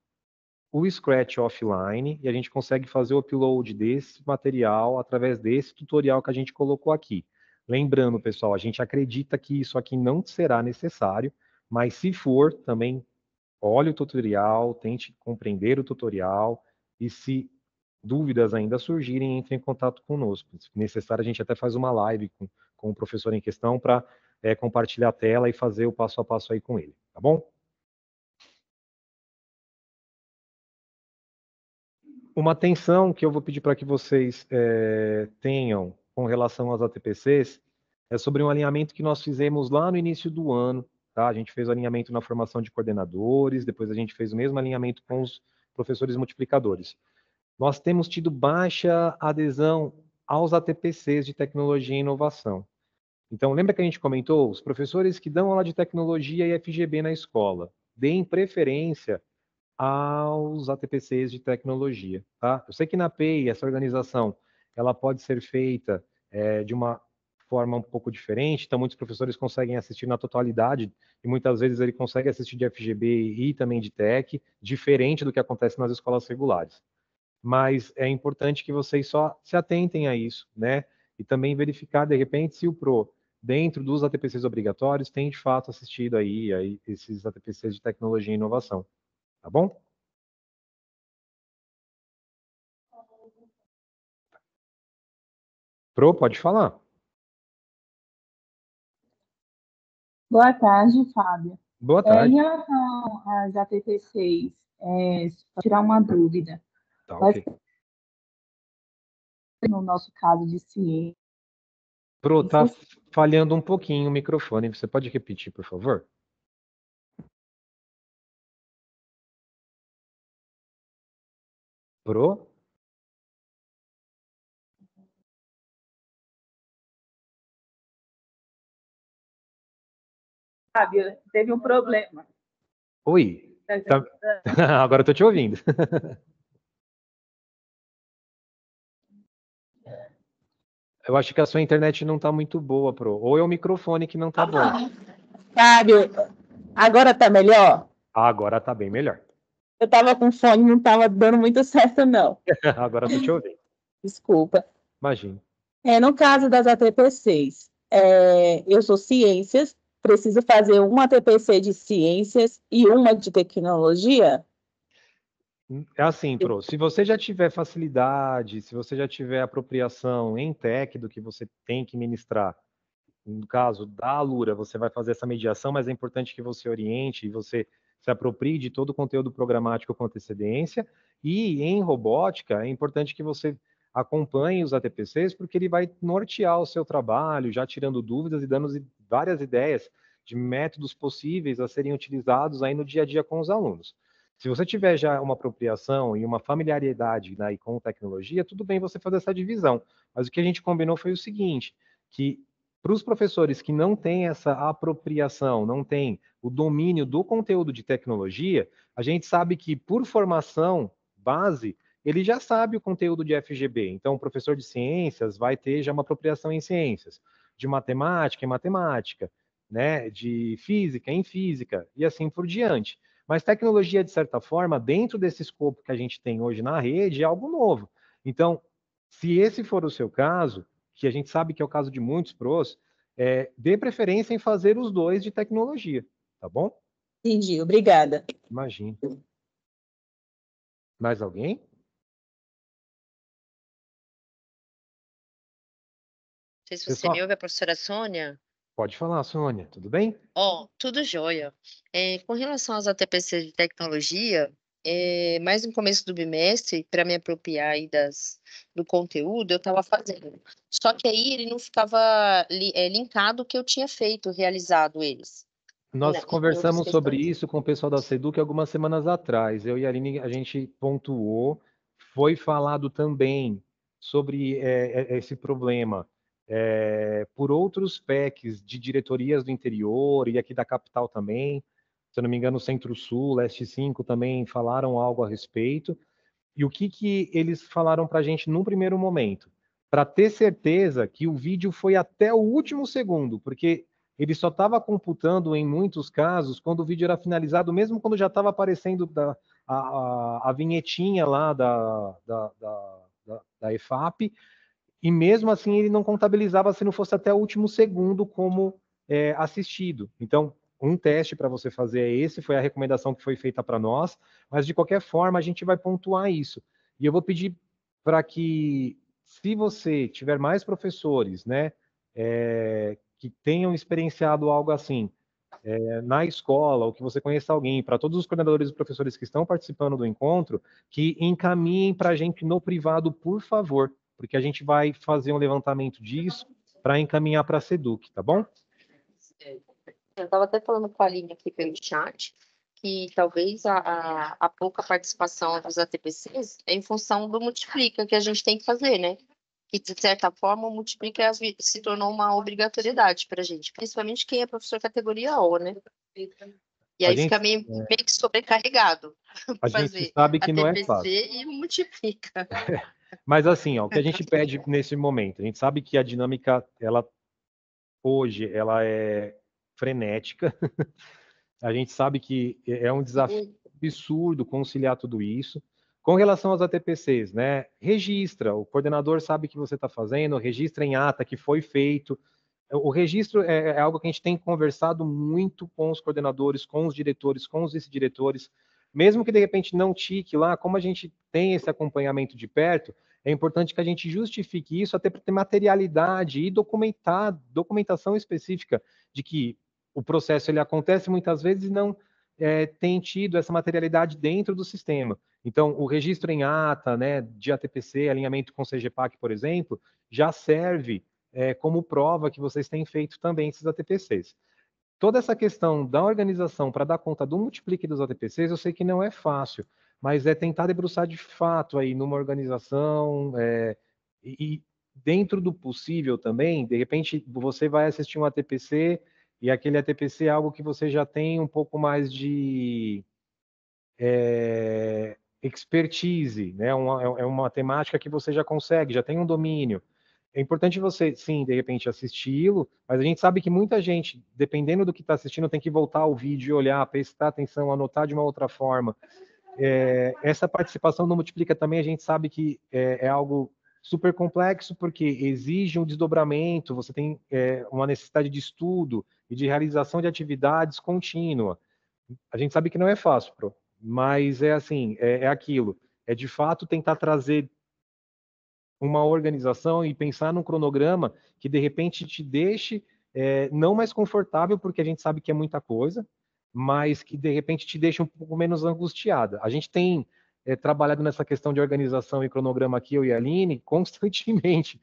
o Scratch offline e a gente consegue fazer o upload desse material através desse tutorial que a gente colocou aqui. Lembrando, pessoal, a gente acredita que isso aqui não será necessário, mas se for, também olhe o tutorial, tente compreender o tutorial e, se dúvidas ainda surgirem, entre em contato conosco. Se necessário, a gente até faz uma live com o professor em questão para compartilhar a tela e fazer o passo a passo aí com ele, tá bom? Uma atenção que eu vou pedir para que vocês tenham com relação aos ATPCs é sobre um alinhamento que nós fizemos lá no início do ano. Tá? A gente fez o alinhamento na formação de coordenadores, depois a gente fez o mesmo alinhamento com os professores multiplicadores. Nós temos tido baixa adesão aos ATPCs de tecnologia e inovação. Então, lembra que a gente comentou? Os professores que dão aula de tecnologia e FGB na escola, deem preferência aos ATPCs de tecnologia, tá? Eu sei que na PEI, essa organização, ela pode ser feita de uma forma um pouco diferente, então muitos professores conseguem assistir na totalidade, e muitas vezes ele consegue assistir de FGB e também de TEC, diferente do que acontece nas escolas regulares. Mas é importante que vocês só se atentem a isso, né? E também verificar, de repente, se o PRO, dentro dos ATPCs obrigatórios, tem de fato assistido aí esses ATPCs de tecnologia e inovação, tá bom? Pro, pode falar. Boa tarde, Fábio. Boa Em tarde. relação às ATP6, só tirar uma dúvida. Tá, Mas ok. no nosso caso de ciências, Pro, tá falhando um pouquinho o microfone. Você pode repetir, por favor? Pro? Fábio, teve um problema. Oi. Tá... Agora eu tô te ouvindo. Eu acho que a sua internet não tá muito boa, Pro. Ou é o microfone que não tá bom. Fábio, agora tá melhor? Agora tá bem melhor. Eu tava com fone, não tava dando muito certo, não. Agora eu tô te ouvindo. Desculpa. Imagina. No caso das ATP6, eu sou ciências, preciso fazer uma ATP6 de ciências e uma de tecnologia? É assim, Pro, se você já tiver facilidade, se você já tiver apropriação em tech do que você tem que ministrar, no caso da Alura, você vai fazer essa mediação, mas é importante que você oriente e você se aproprie de todo o conteúdo programático com antecedência. E em robótica, é importante que você acompanhe os ATPCs, porque ele vai nortear o seu trabalho, já tirando dúvidas e dando várias ideias de métodos possíveis a serem utilizados aí no dia a dia com os alunos. Se você tiver já uma apropriação e uma familiaridade, né, com tecnologia, tudo bem você fazer essa divisão. Mas o que a gente combinou foi o seguinte, que para os professores que não têm essa apropriação, não têm o domínio do conteúdo de tecnologia, a gente sabe que, por formação base, ele já sabe o conteúdo de FGB. Então, o professor de ciências vai ter já uma apropriação em ciências, de matemática em matemática, né, de física em física, e assim por diante. Mas tecnologia, de certa forma, dentro desse escopo que a gente tem hoje na rede, é algo novo. Então, se esse for o seu caso, que a gente sabe que é o caso de muitos pros, dê preferência em fazer os dois de tecnologia, tá bom? Entendi, obrigada. Imagine. Mais alguém? Não sei se você Pessoal, me ouve, a professora Sônia. Pode falar, Sônia, tudo bem? Tudo jóia. Com relação às ATPC de tecnologia, mais no começo do bimestre, para me apropriar aí do conteúdo, eu estava fazendo. Só que aí ele não ficava linkado o que eu tinha feito, realizado eles, Nós em outras conversamos sobre questões. isso com o pessoal da Seduc algumas semanas atrás. Eu e a Aline, a gente pontuou, foi falado também sobre esse problema por outros PECs de diretorias do interior e aqui da capital também. Se eu não me engano, Centro-Sul, Leste 5 também falaram algo a respeito. E o que que eles falaram para a gente num primeiro momento? Para ter certeza que o vídeo foi até o último segundo, porque ele só estava computando em muitos casos quando o vídeo era finalizado, mesmo quando já estava aparecendo a vinhetinha lá da EFAP, e mesmo assim ele não contabilizava se não fosse até o último segundo como assistido. Então, um teste para você fazer é esse, foi a recomendação que foi feita para nós, mas de qualquer forma a gente vai pontuar isso. E eu vou pedir para que, se você tiver mais professores, né, que tenham experienciado algo assim, na escola, ou que você conheça alguém, para todos os coordenadores e professores que estão participando do encontro, que encaminhem para a gente no privado, por favor, porque a gente vai fazer um levantamento disso para encaminhar para a Seduc, tá bom? Eu estava até falando com a Aline aqui pelo chat, que talvez a pouca participação dos ATPCs é em função do multiplica que a gente tem que fazer, né? Que, de certa forma, o multiplica se tornou uma obrigatoriedade para a gente, principalmente quem é professor categoria O, né? E A aí fica gente, meio que sobrecarregado a para gente fazer sabe que não é fácil. ATPC e multiplica. Mas assim, ó, o que a gente pede nesse momento, a gente sabe que a dinâmica, ela hoje, ela é frenética. A gente sabe que é um desafio absurdo conciliar tudo isso. Com relação aos ATPCs, né? Registra, o coordenador sabe que você está fazendo, registra em ata que foi feito. O registro é algo que a gente tem conversado muito com os coordenadores, com os diretores, com os vice-diretores. Mesmo que de repente não tique lá, como a gente tem esse acompanhamento de perto, é importante que a gente justifique isso até para ter materialidade e documentação específica de que o processo ele acontece muitas vezes e não tem tido essa materialidade dentro do sistema. Então, o registro em ata, né, de ATPC, alinhamento com CGPAC, por exemplo, já serve como prova que vocês têm feito também esses ATPCs. Toda essa questão da organização para dar conta do multiplique dos ATPCs, eu sei que não é fácil, mas é tentar debruçar de fato aí numa organização e dentro do possível também, de repente você vai assistir um ATPC e aquele ATPC é algo que você já tem um pouco mais de expertise, né? É uma temática que você já consegue, já tem um domínio. É importante você, sim, de repente assisti-lo, mas a gente sabe que muita gente, dependendo do que está assistindo, tem que voltar ao vídeo e olhar, prestar atenção, anotar de uma outra forma. Essa participação no Multiplica também a gente sabe que é algo super complexo, porque exige um desdobramento, você tem uma necessidade de estudo e de realização de atividades contínua. A gente sabe que não é fácil, mas é assim, é aquilo. É de fato tentar trazer uma organização e pensar num cronograma que de repente te deixe não mais confortável, porque a gente sabe que é muita coisa, mas que de repente te deixe um pouco menos angustiada. A gente tem trabalhado nessa questão de organização e cronograma aqui, eu e a Aline, constantemente,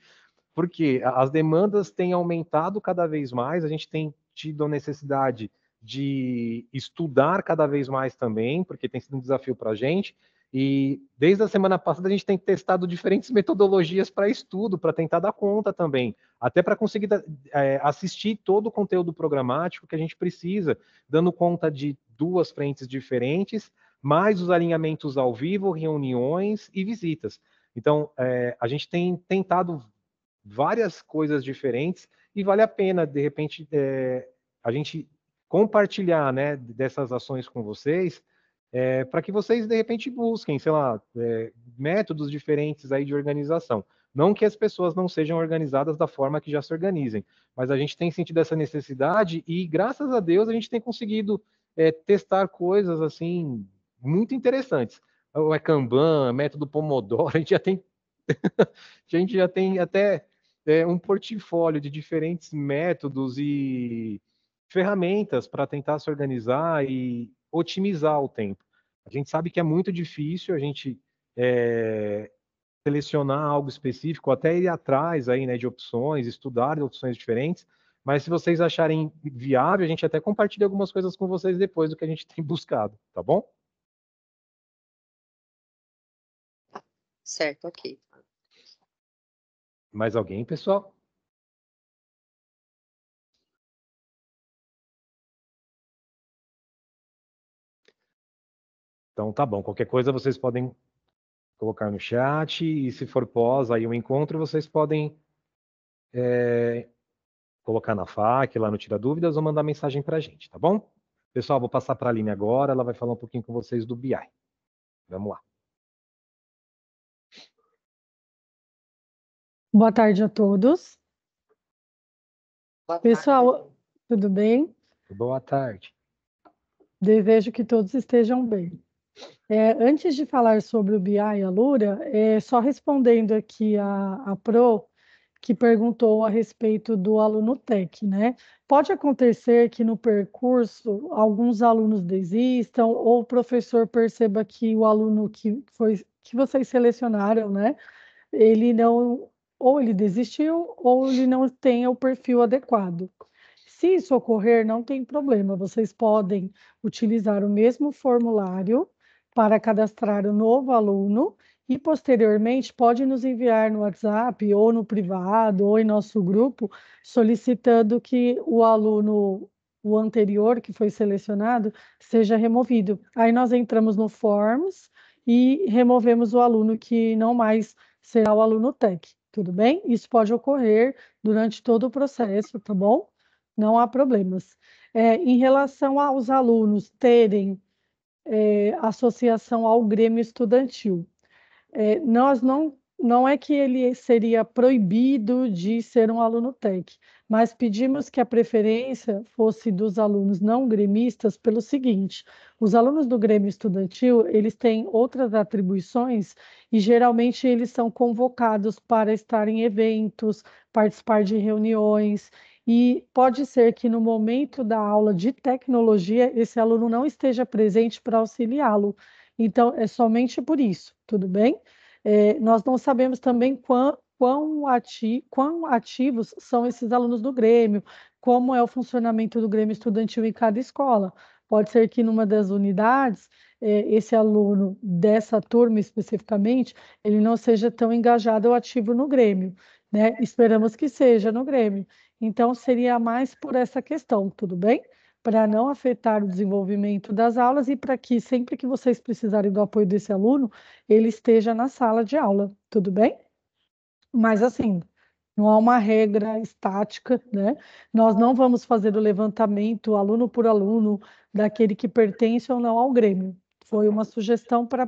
porque as demandas têm aumentado cada vez mais, a gente tem tido a necessidade de estudar cada vez mais também, porque tem sido um desafio para a gente, e desde a semana passada a gente tem testado diferentes metodologias para estudo, para tentar dar conta também, até para conseguir assistir todo o conteúdo programático que a gente precisa, dando conta de duas frentes diferentes, mais os alinhamentos ao vivo, reuniões e visitas. Então, a gente tem tentado várias coisas diferentes e vale a pena, de repente, a gente compartilhar, né, dessas ações com vocês, para que vocês, de repente, busquem, sei lá, métodos diferentes aí de organização. Não que as pessoas não sejam organizadas da forma que já se organizem, mas a gente tem sentido essa necessidade e, graças a Deus, a gente tem conseguido testar coisas, assim, muito interessantes. O Kanban, método Pomodoro, a gente já tem até um portfólio de diferentes métodos e ferramentas para tentar se organizar e otimizar o tempo. A gente sabe que é muito difícil a gente selecionar algo específico, até ir atrás aí, né, de opções, estudar opções diferentes, mas se vocês acharem viável, a gente até compartilha algumas coisas com vocês depois do que a gente tem buscado, tá bom? Certo, ok. Mais alguém, pessoal? Então tá bom, qualquer coisa vocês podem colocar no chat, e se for pós aí o encontro, vocês podem colocar na FAQ, lá no Tira Dúvidas, ou mandar mensagem pra gente, tá bom? Pessoal, vou passar para a Aline agora, ela vai falar um pouquinho com vocês do BI. Vamos lá. Boa tarde a todos. Boa Pessoal, tarde. tudo bem? Boa tarde. Desejo que todos estejam bem. Antes de falar sobre o BI e a Lura, só respondendo aqui a Pro, que perguntou a respeito do aluno TEC, né? Pode acontecer que no percurso alguns alunos desistam ou o professor perceba que o aluno que vocês selecionaram, né? Ele não, ou ele desistiu, ou ele não tem o perfil adequado. Se isso ocorrer, não tem problema, vocês podem utilizar o mesmo formulário para cadastrar o novo aluno e, posteriormente, pode nos enviar no WhatsApp ou no privado ou em nosso grupo, solicitando que o aluno, o anterior que foi selecionado, seja removido. Aí nós entramos no Forms e removemos o aluno que não mais será o aluno TEC, tudo bem? Isso pode ocorrer durante todo o processo, tá bom? Não há problemas. Em relação aos alunos terem associação ao Grêmio Estudantil, nós não é que ele seria proibido de ser um aluno TEC, mas pedimos que a preferência fosse dos alunos não gremistas pelo seguinte: os alunos do Grêmio Estudantil, eles têm outras atribuições e geralmente eles são convocados para estar em eventos, participar de reuniões, e pode ser que no momento da aula de tecnologia esse aluno não esteja presente para auxiliá-lo. Então, é somente por isso, tudo bem? Nós não sabemos também quão ativos são esses alunos do Grêmio, como é o funcionamento do Grêmio Estudantil em cada escola. Pode ser que numa das unidades, esse aluno dessa turma especificamente, ele não seja tão engajado ou ativo no Grêmio, né? Esperamos que seja no Grêmio. Então, seria mais por essa questão, tudo bem? Para não afetar o desenvolvimento das aulas e para que sempre que vocês precisarem do apoio desse aluno, ele esteja na sala de aula, tudo bem? Mas assim, não há uma regra estática, né? Nós não vamos fazer o levantamento aluno por aluno daquele que pertence ou não ao Grêmio. Foi uma sugestão para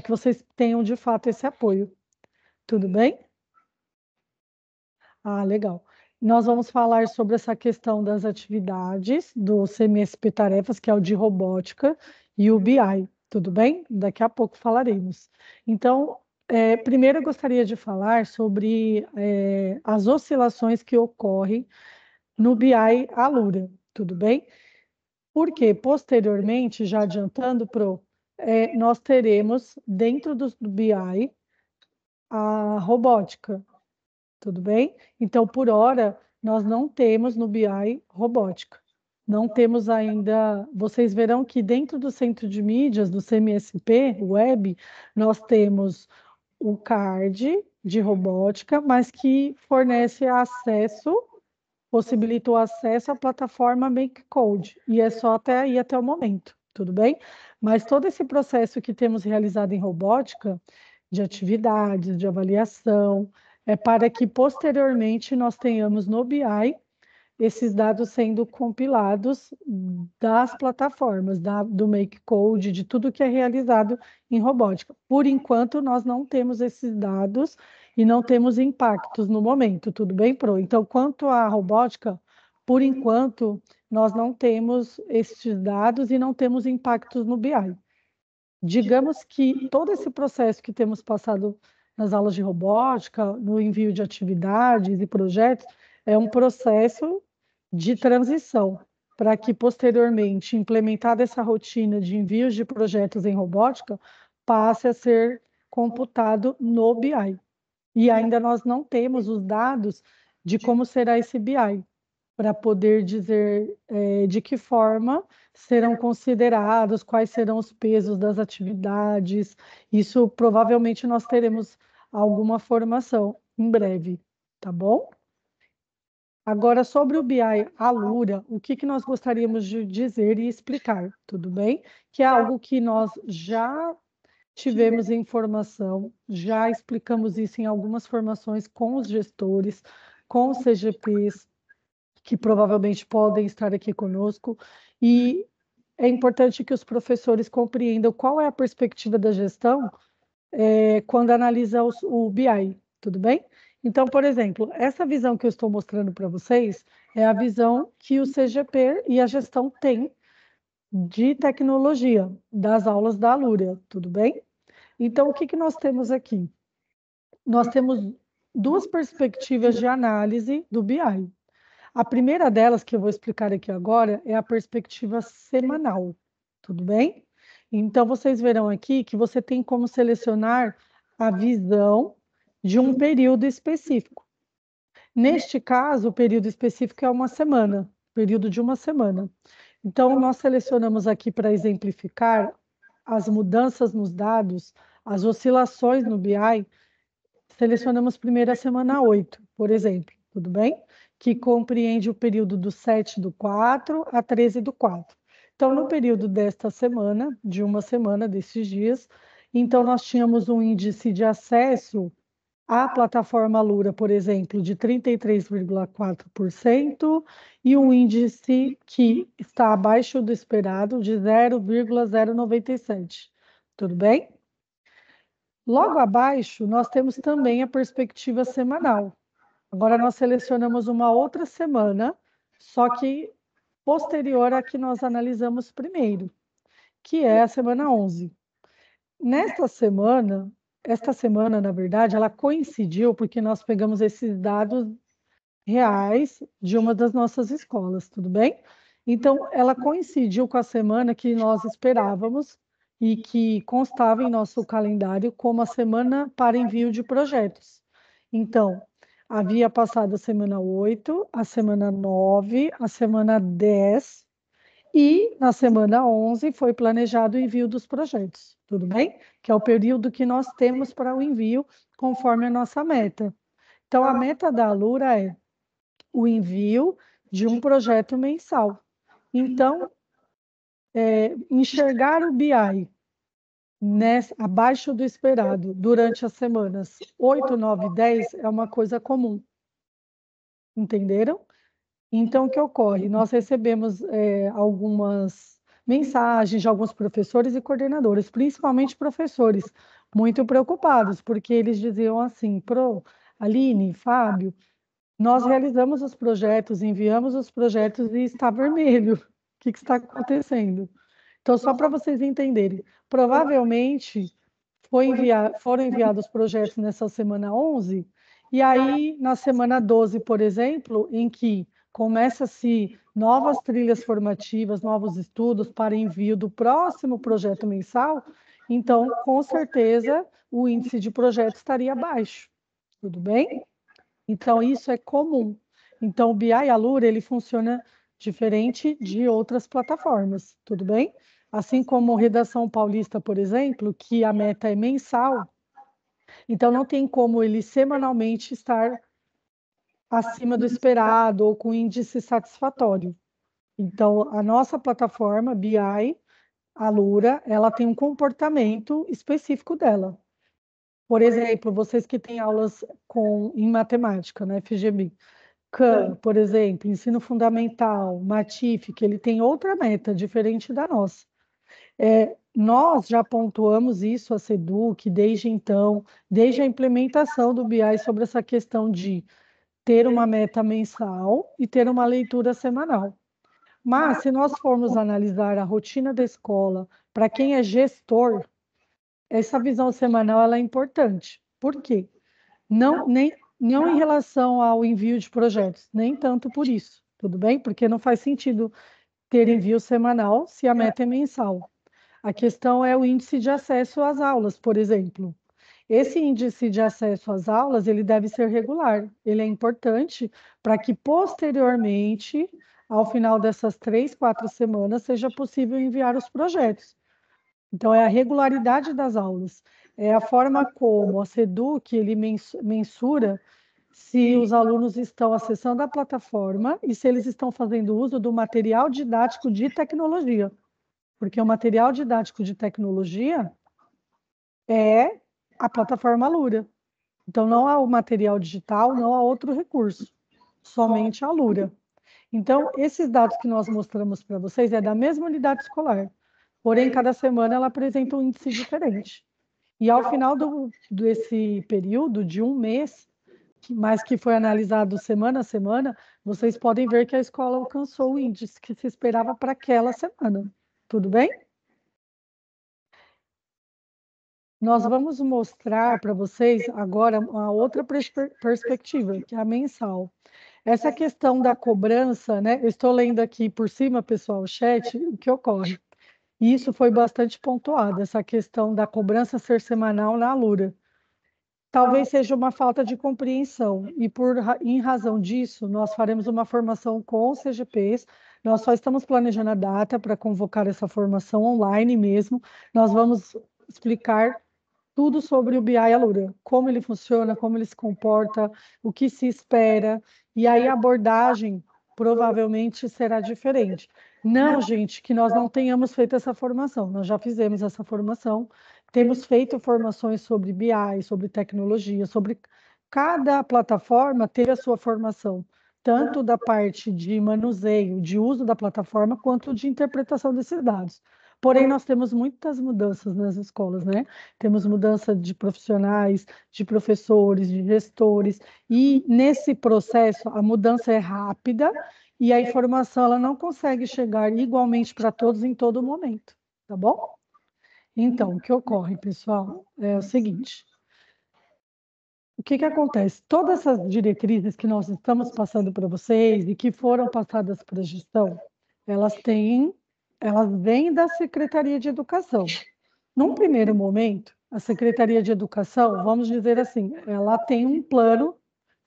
que vocês tenham de fato esse apoio. Tudo bem? Ah, legal. Nós vamos falar sobre essa questão das atividades do CMSP Tarefas, que é o de robótica, e o BI, tudo bem? Daqui a pouco falaremos. Então, primeiro eu gostaria de falar sobre as oscilações que ocorrem no BI Alura, tudo bem? Porque, posteriormente, já adiantando, nós teremos dentro do BI a robótica, tudo bem? Então, por hora, nós não temos no BI robótica. Não temos ainda. Vocês verão que dentro do centro de mídias, do CMSP, web, nós temos o card de robótica, mas que fornece acesso, possibilita o acesso à plataforma MakeCode. E é só até aí, até o momento, tudo bem? Mas todo esse processo que temos realizado em robótica, de atividades, de avaliação, é para que posteriormente nós tenhamos no BI esses dados sendo compilados das plataformas, do MakeCode, de tudo que é realizado em robótica. Por enquanto, nós não temos esses dados e não temos impactos no momento, tudo bem, Pro? Então, quanto à robótica, por enquanto, nós não temos esses dados e não temos impactos no BI. Digamos que todo esse processo que temos passado nas aulas de robótica, no envio de atividades e projetos, é um processo de transição para que, posteriormente, implementada essa rotina de envios de projetos em robótica, passe a ser computado no BI. E ainda nós não temos os dados de como será esse BI, para poder dizer de que forma serão considerados, quais serão os pesos das atividades. Isso provavelmente nós teremos alguma formação em breve, tá bom? Agora, sobre o BI Alura, o que nós gostaríamos de dizer e explicar, tudo bem? Que é algo que nós já tivemos informação, já explicamos isso em algumas formações com os gestores, com os CGPs, que provavelmente podem estar aqui conosco, e é importante que os professores compreendam qual é a perspectiva da gestão quando analisa o BI, tudo bem? Então, por exemplo, essa visão que eu estou mostrando para vocês é a visão que o CGP e a gestão têm de tecnologia, das aulas da Alura, tudo bem? Então, o que nós temos aqui? Nós temos duas perspectivas de análise do BI. A primeira delas, que eu vou explicar aqui agora, é a perspectiva semanal, tudo bem? Então, vocês verão aqui que você tem como selecionar a visão de um período específico. Neste caso, o período específico é uma semana, período de uma semana. Então, nós selecionamos aqui para exemplificar as mudanças nos dados, as oscilações no BI, selecionamos primeiro a semana 8, por exemplo, tudo bem? Que compreende o período do 7/4 a 13/4. Então, no período desta semana, de uma semana desses dias, então nós tínhamos um índice de acesso à plataforma Alura, por exemplo, de 33,4% e um índice que está abaixo do esperado de 0,097. Tudo bem? Logo abaixo, nós temos também a perspectiva semanal. Agora, nós selecionamos uma outra semana, só que posterior à que nós analisamos primeiro, que é a semana 11. Esta semana, na verdade, ela coincidiu porque nós pegamos esses dados reais de uma das nossas escolas, tudo bem? Então, ela coincidiu com a semana que nós esperávamos e que constava em nosso calendário como a semana para envio de projetos. Então, havia passado a semana 8, a semana 9, a semana 10 e na semana 11 foi planejado o envio dos projetos, tudo bem? Que é o período que nós temos para o envio conforme a nossa meta. Então, a meta da Alura é o envio de um projeto mensal. Então, enxergar o BI abaixo do esperado durante as semanas 8, 9 e 10 é uma coisa comum. Entenderam? Então, o que ocorre? Nós recebemos algumas mensagens de alguns professores e coordenadores, principalmente professores, muito preocupados, porque eles diziam assim: Aline, Fábio, nós realizamos os projetos, enviamos os projetos e está vermelho. O que está acontecendo? Então, só para vocês entenderem, provavelmente foram enviados projetos nessa semana 11, e aí na semana 12, por exemplo, em que começa-se novas trilhas formativas, novos estudos para envio do próximo projeto mensal, então, com certeza, o índice de projeto estaria baixo. Tudo bem? Então, isso é comum. Então, o BI Alura, ele funciona diferente de outras plataformas, tudo bem? Assim como Redação Paulista, por exemplo, que a meta é mensal, então não tem como ele semanalmente estar acima do esperado ou com índice satisfatório. Então, a nossa plataforma, BI Alura, ela tem um comportamento específico dela. Por exemplo, vocês que têm aulas em matemática, né, FGB, CAN, por exemplo, ensino fundamental, MATIF, que ele tem outra meta diferente da nossa. Nós já pontuamos isso a SEDUC desde então, desde a implementação do BI sobre essa questão de ter uma meta mensal e ter uma leitura semanal. Mas, se nós formos analisar a rotina da escola, para quem é gestor, essa visão semanal ela é importante, Por quê? Não em relação ao envio de projetos, nem tanto por isso, tudo bem? Porque não faz sentido ter envio semanal se a meta é mensal. A questão é o índice de acesso às aulas, por exemplo. Esse índice de acesso às aulas, ele deve ser regular. Ele é importante para que posteriormente, ao final dessas 3, 4 semanas, seja possível enviar os projetos. Então, é a regularidade das aulas, é a forma como a SEDUC ele mensura se os alunos estão acessando a plataforma e se eles estão fazendo uso do material didático de tecnologia. Porque o material didático de tecnologia é a plataforma Alura. Então, não há o material digital, não há outro recurso, somente a Alura. Então, esses dados que nós mostramos para vocês é da mesma unidade escolar, porém, cada semana ela apresenta um índice diferente. E ao final desse período de um mês, mas que foi analisado semana a semana, vocês podem ver que a escola alcançou o índice que se esperava para aquela semana. Tudo bem? Nós vamos mostrar para vocês agora uma outra perspectiva, que é a mensal. Essa questão da cobrança, né? Eu estou lendo aqui por cima, pessoal, o chat, o que ocorre. E isso foi bastante pontuado, essa questão da cobrança ser semanal na Alura. Talvez seja uma falta de compreensão, e em razão disso, nós faremos uma formação com os CGPs, nós só estamos planejando a data para convocar essa formação online mesmo, nós vamos explicar tudo sobre o BI Alura, como ele funciona, como ele se comporta, o que se espera, e aí a abordagem provavelmente será diferente. Não, gente, que nós não tenhamos feito essa formação, nós já fizemos essa formação, temos feito formações sobre BI, sobre tecnologia, sobre cada plataforma ter a sua formação, tanto da parte de manuseio, de uso da plataforma, quanto de interpretação desses dados. Porém, nós temos muitas mudanças nas escolas, né? Temos mudança de profissionais, de professores, de gestores, e nesse processo a mudança é rápida e a informação ela não consegue chegar igualmente para todos em todo momento, tá bom? Então, o que ocorre, pessoal, é o seguinte: o que acontece? Todas essas diretrizes que nós estamos passando para vocês e que foram passadas para a gestão, elas vêm da Secretaria de Educação. Num primeiro momento, a Secretaria de Educação, vamos dizer assim, ela tem um plano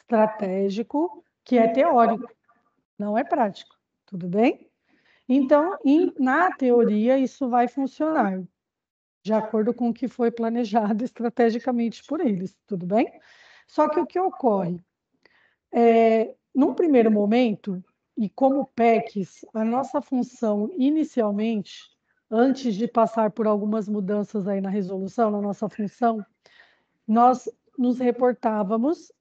estratégico que é teórico, não é prático, tudo bem? Então, na teoria, isso vai funcionar, de acordo com o que foi planejado estrategicamente por eles, tudo bem? Só que o que ocorre? Num primeiro momento, e como PECs, a nossa função inicialmente, antes de passar por algumas mudanças aí na resolução, na nossa função, nós nos reportávamos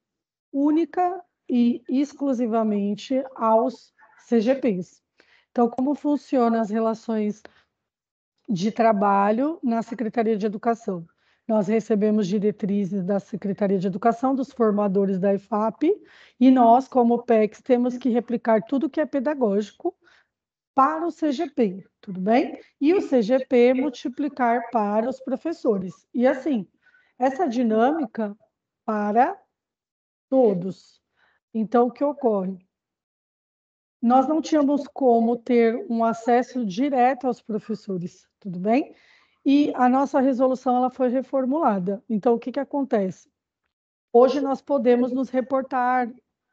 única e exclusivamente aos CGPs. Então, como funcionam as relações de trabalho na Secretaria de Educação? Nós recebemos diretrizes da Secretaria de Educação, dos formadores da EFAP, e nós, como PECs, temos que replicar tudo que é pedagógico para o CGP, tudo bem? E o CGP multiplicar para os professores. E assim, essa dinâmica para todos. Então, o que ocorre? Nós não tínhamos como ter um acesso direto aos professores, tudo bem? E a nossa resolução ela foi reformulada. Então, o que acontece? Hoje nós podemos nos reportar,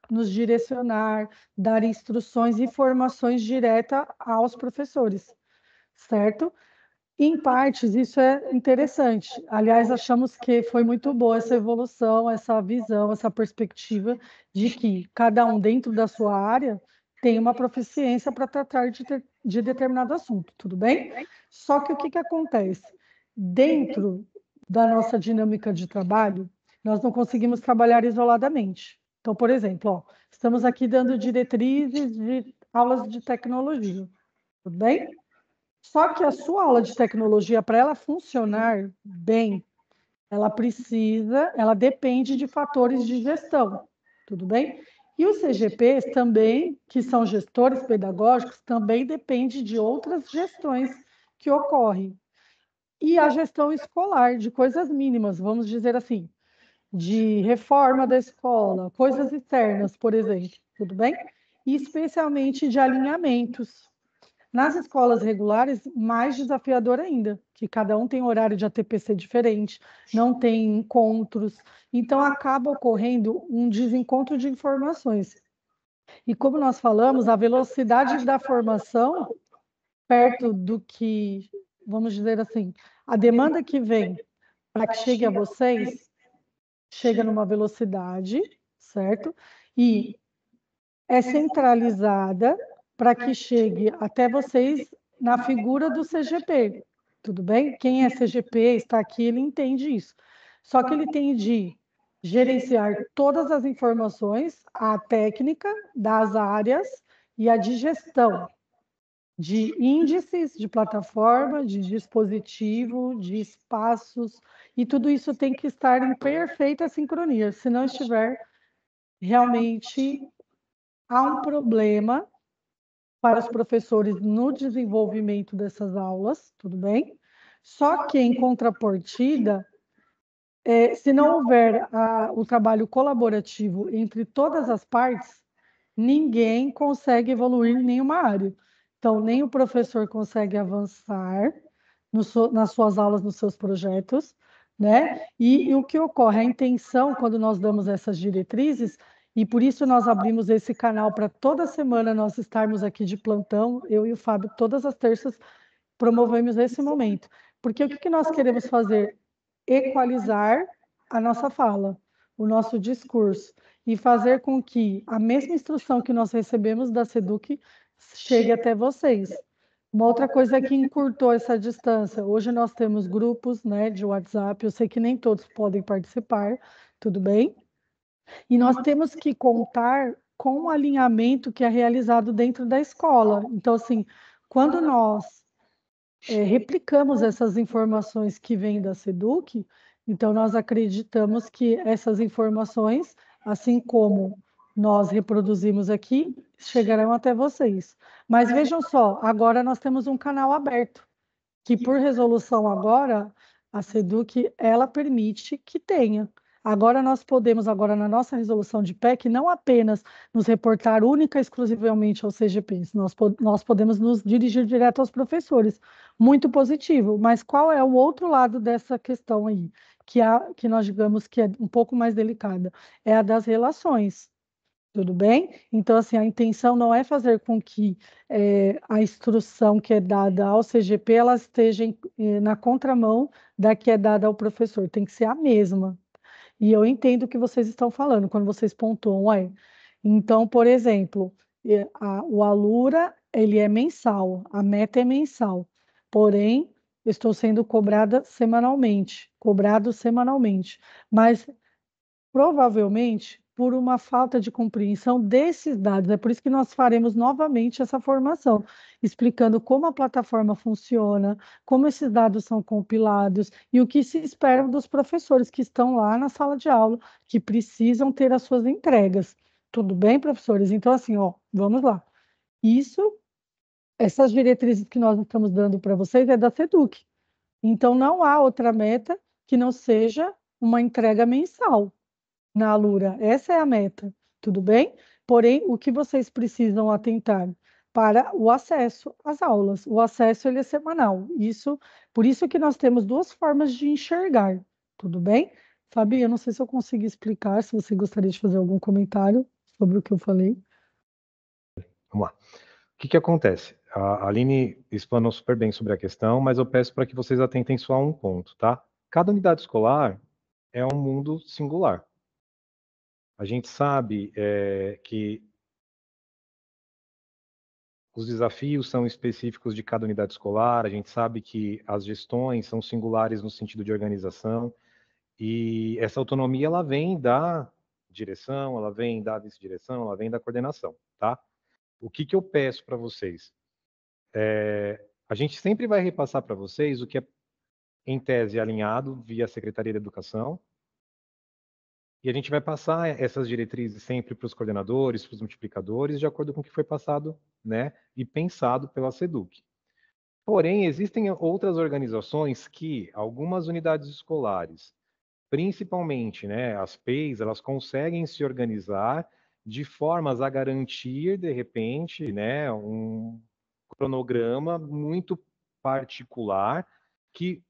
nos direcionar, dar instruções e informações diretas aos professores, certo? Em partes, isso é interessante. Aliás, achamos que foi muito boa essa evolução, essa visão, essa perspectiva de que cada um dentro da sua área tem uma proficiência para tratar de determinado assunto, tudo bem? Só que o que acontece? Dentro da nossa dinâmica de trabalho, nós não conseguimos trabalhar isoladamente. Então, por exemplo, ó, estamos aqui dando diretrizes de aulas de tecnologia, tudo bem? Só que a sua aula de tecnologia, para ela funcionar bem, ela depende de fatores de gestão, tudo bem? E os CGPs também, que são gestores pedagógicos, também depende de outras gestões que ocorrem. E a gestão escolar, de coisas mínimas, vamos dizer assim. de reforma da escola, coisas externas, por exemplo, tudo bem? E especialmente de alinhamentos. Nas escolas regulares, mais desafiador ainda, que cada um tem horário de ATPC diferente, não tem encontros, então acaba ocorrendo um desencontro de informações. E como nós falamos, a velocidade da formação, perto do que, vamos dizer assim, a demanda que vem para que chegue a vocês, chega numa velocidade, certo? E é centralizada para que chegue até vocês na figura do CGP, tudo bem? Quem é CGP, está aqui, ele entende isso. Só que ele tem de gerenciar todas as informações, a técnica das áreas e a de gestão de índices de plataforma, de dispositivo, de espaços, e tudo isso tem que estar em perfeita sincronia. Se não estiver, realmente há um problema para os professores no desenvolvimento dessas aulas, tudo bem? Só que, em contrapartida, se não houver o trabalho colaborativo entre todas as partes, ninguém consegue evoluir em nenhuma área. Então, nem o professor consegue avançar nas suas aulas, nos seus projetos, né? E o que ocorre? A intenção, quando nós damos essas diretrizes, e por isso nós abrimos esse canal para toda semana nós estarmos aqui de plantão, eu e o Fábio, todas as terças, promovemos esse momento. Porque o que nós queremos fazer? Equalizar a nossa fala, o nosso discurso, e fazer com que a mesma instrução que nós recebemos da SEDUC chegue até vocês. Uma outra coisa que encurtou essa distância, hoje nós temos grupos, né, de WhatsApp, eu sei que nem todos podem participar, tudo bem? E nós temos que contar com o alinhamento que é realizado dentro da escola. Então, assim, quando nós replicamos essas informações que vêm da SEDUC, então nós acreditamos que essas informações, assim como nós reproduzimos aqui, chegarão até vocês. Mas vejam só, agora nós temos um canal aberto, que por resolução agora, a SEDUC, ela permite que tenha. Agora nós podemos, agora na nossa resolução de PEC, não apenas nos reportar única e exclusivamente aos CGPs, nós podemos nos dirigir direto aos professores. Muito positivo, mas qual é o outro lado dessa questão aí, que nós digamos que é um pouco mais delicada? É a das relações. Tudo bem? Então, assim, a intenção não é fazer com que a instrução que é dada ao CGP ela esteja na contramão da que é dada ao professor, tem que ser a mesma. E eu entendo o que vocês estão falando quando vocês pontuam, ué. Então, por exemplo, o Alura, ele é mensal, a meta é mensal, porém, eu estou sendo cobrado semanalmente, mas provavelmente por uma falta de compreensão desses dados. É por isso que nós faremos novamente essa formação, explicando como a plataforma funciona, como esses dados são compilados e o que se espera dos professores que estão lá na sala de aula, que precisam ter as suas entregas. Tudo bem, professores? Então, assim, ó, vamos lá. Essas diretrizes que nós estamos dando para vocês é da SEDUC. Então, não há outra meta que não seja uma entrega mensal na Alura. Essa é a meta, tudo bem? Porém, o que vocês precisam atentar para o acesso às aulas? O acesso ele é semanal. Por isso que nós temos duas formas de enxergar, tudo bem? Fabi, eu não sei se eu consigo explicar, se você gostaria de fazer algum comentário sobre o que eu falei. Vamos lá. O que acontece? A Aline explanou super bem sobre a questão, mas eu peço para que vocês atentem só a um ponto, tá? Cada unidade escolar é um mundo singular. A gente sabe que os desafios são específicos de cada unidade escolar, a gente sabe que as gestões são singulares no sentido de organização, e essa autonomia ela vem da direção, ela vem da vice-direção, ela vem da coordenação, tá? O que eu peço para vocês? A gente sempre vai repassar para vocês o que é, em tese, alinhado via Secretaria de Educação, e a gente vai passar essas diretrizes sempre para os coordenadores, para os multiplicadores, de acordo com o que foi passado, né, e pensado pela SEDUC. Porém, existem outras organizações que, algumas unidades escolares, principalmente, né, as PEIs, elas conseguem se organizar de formas a garantir, de repente, né, um cronograma muito particular que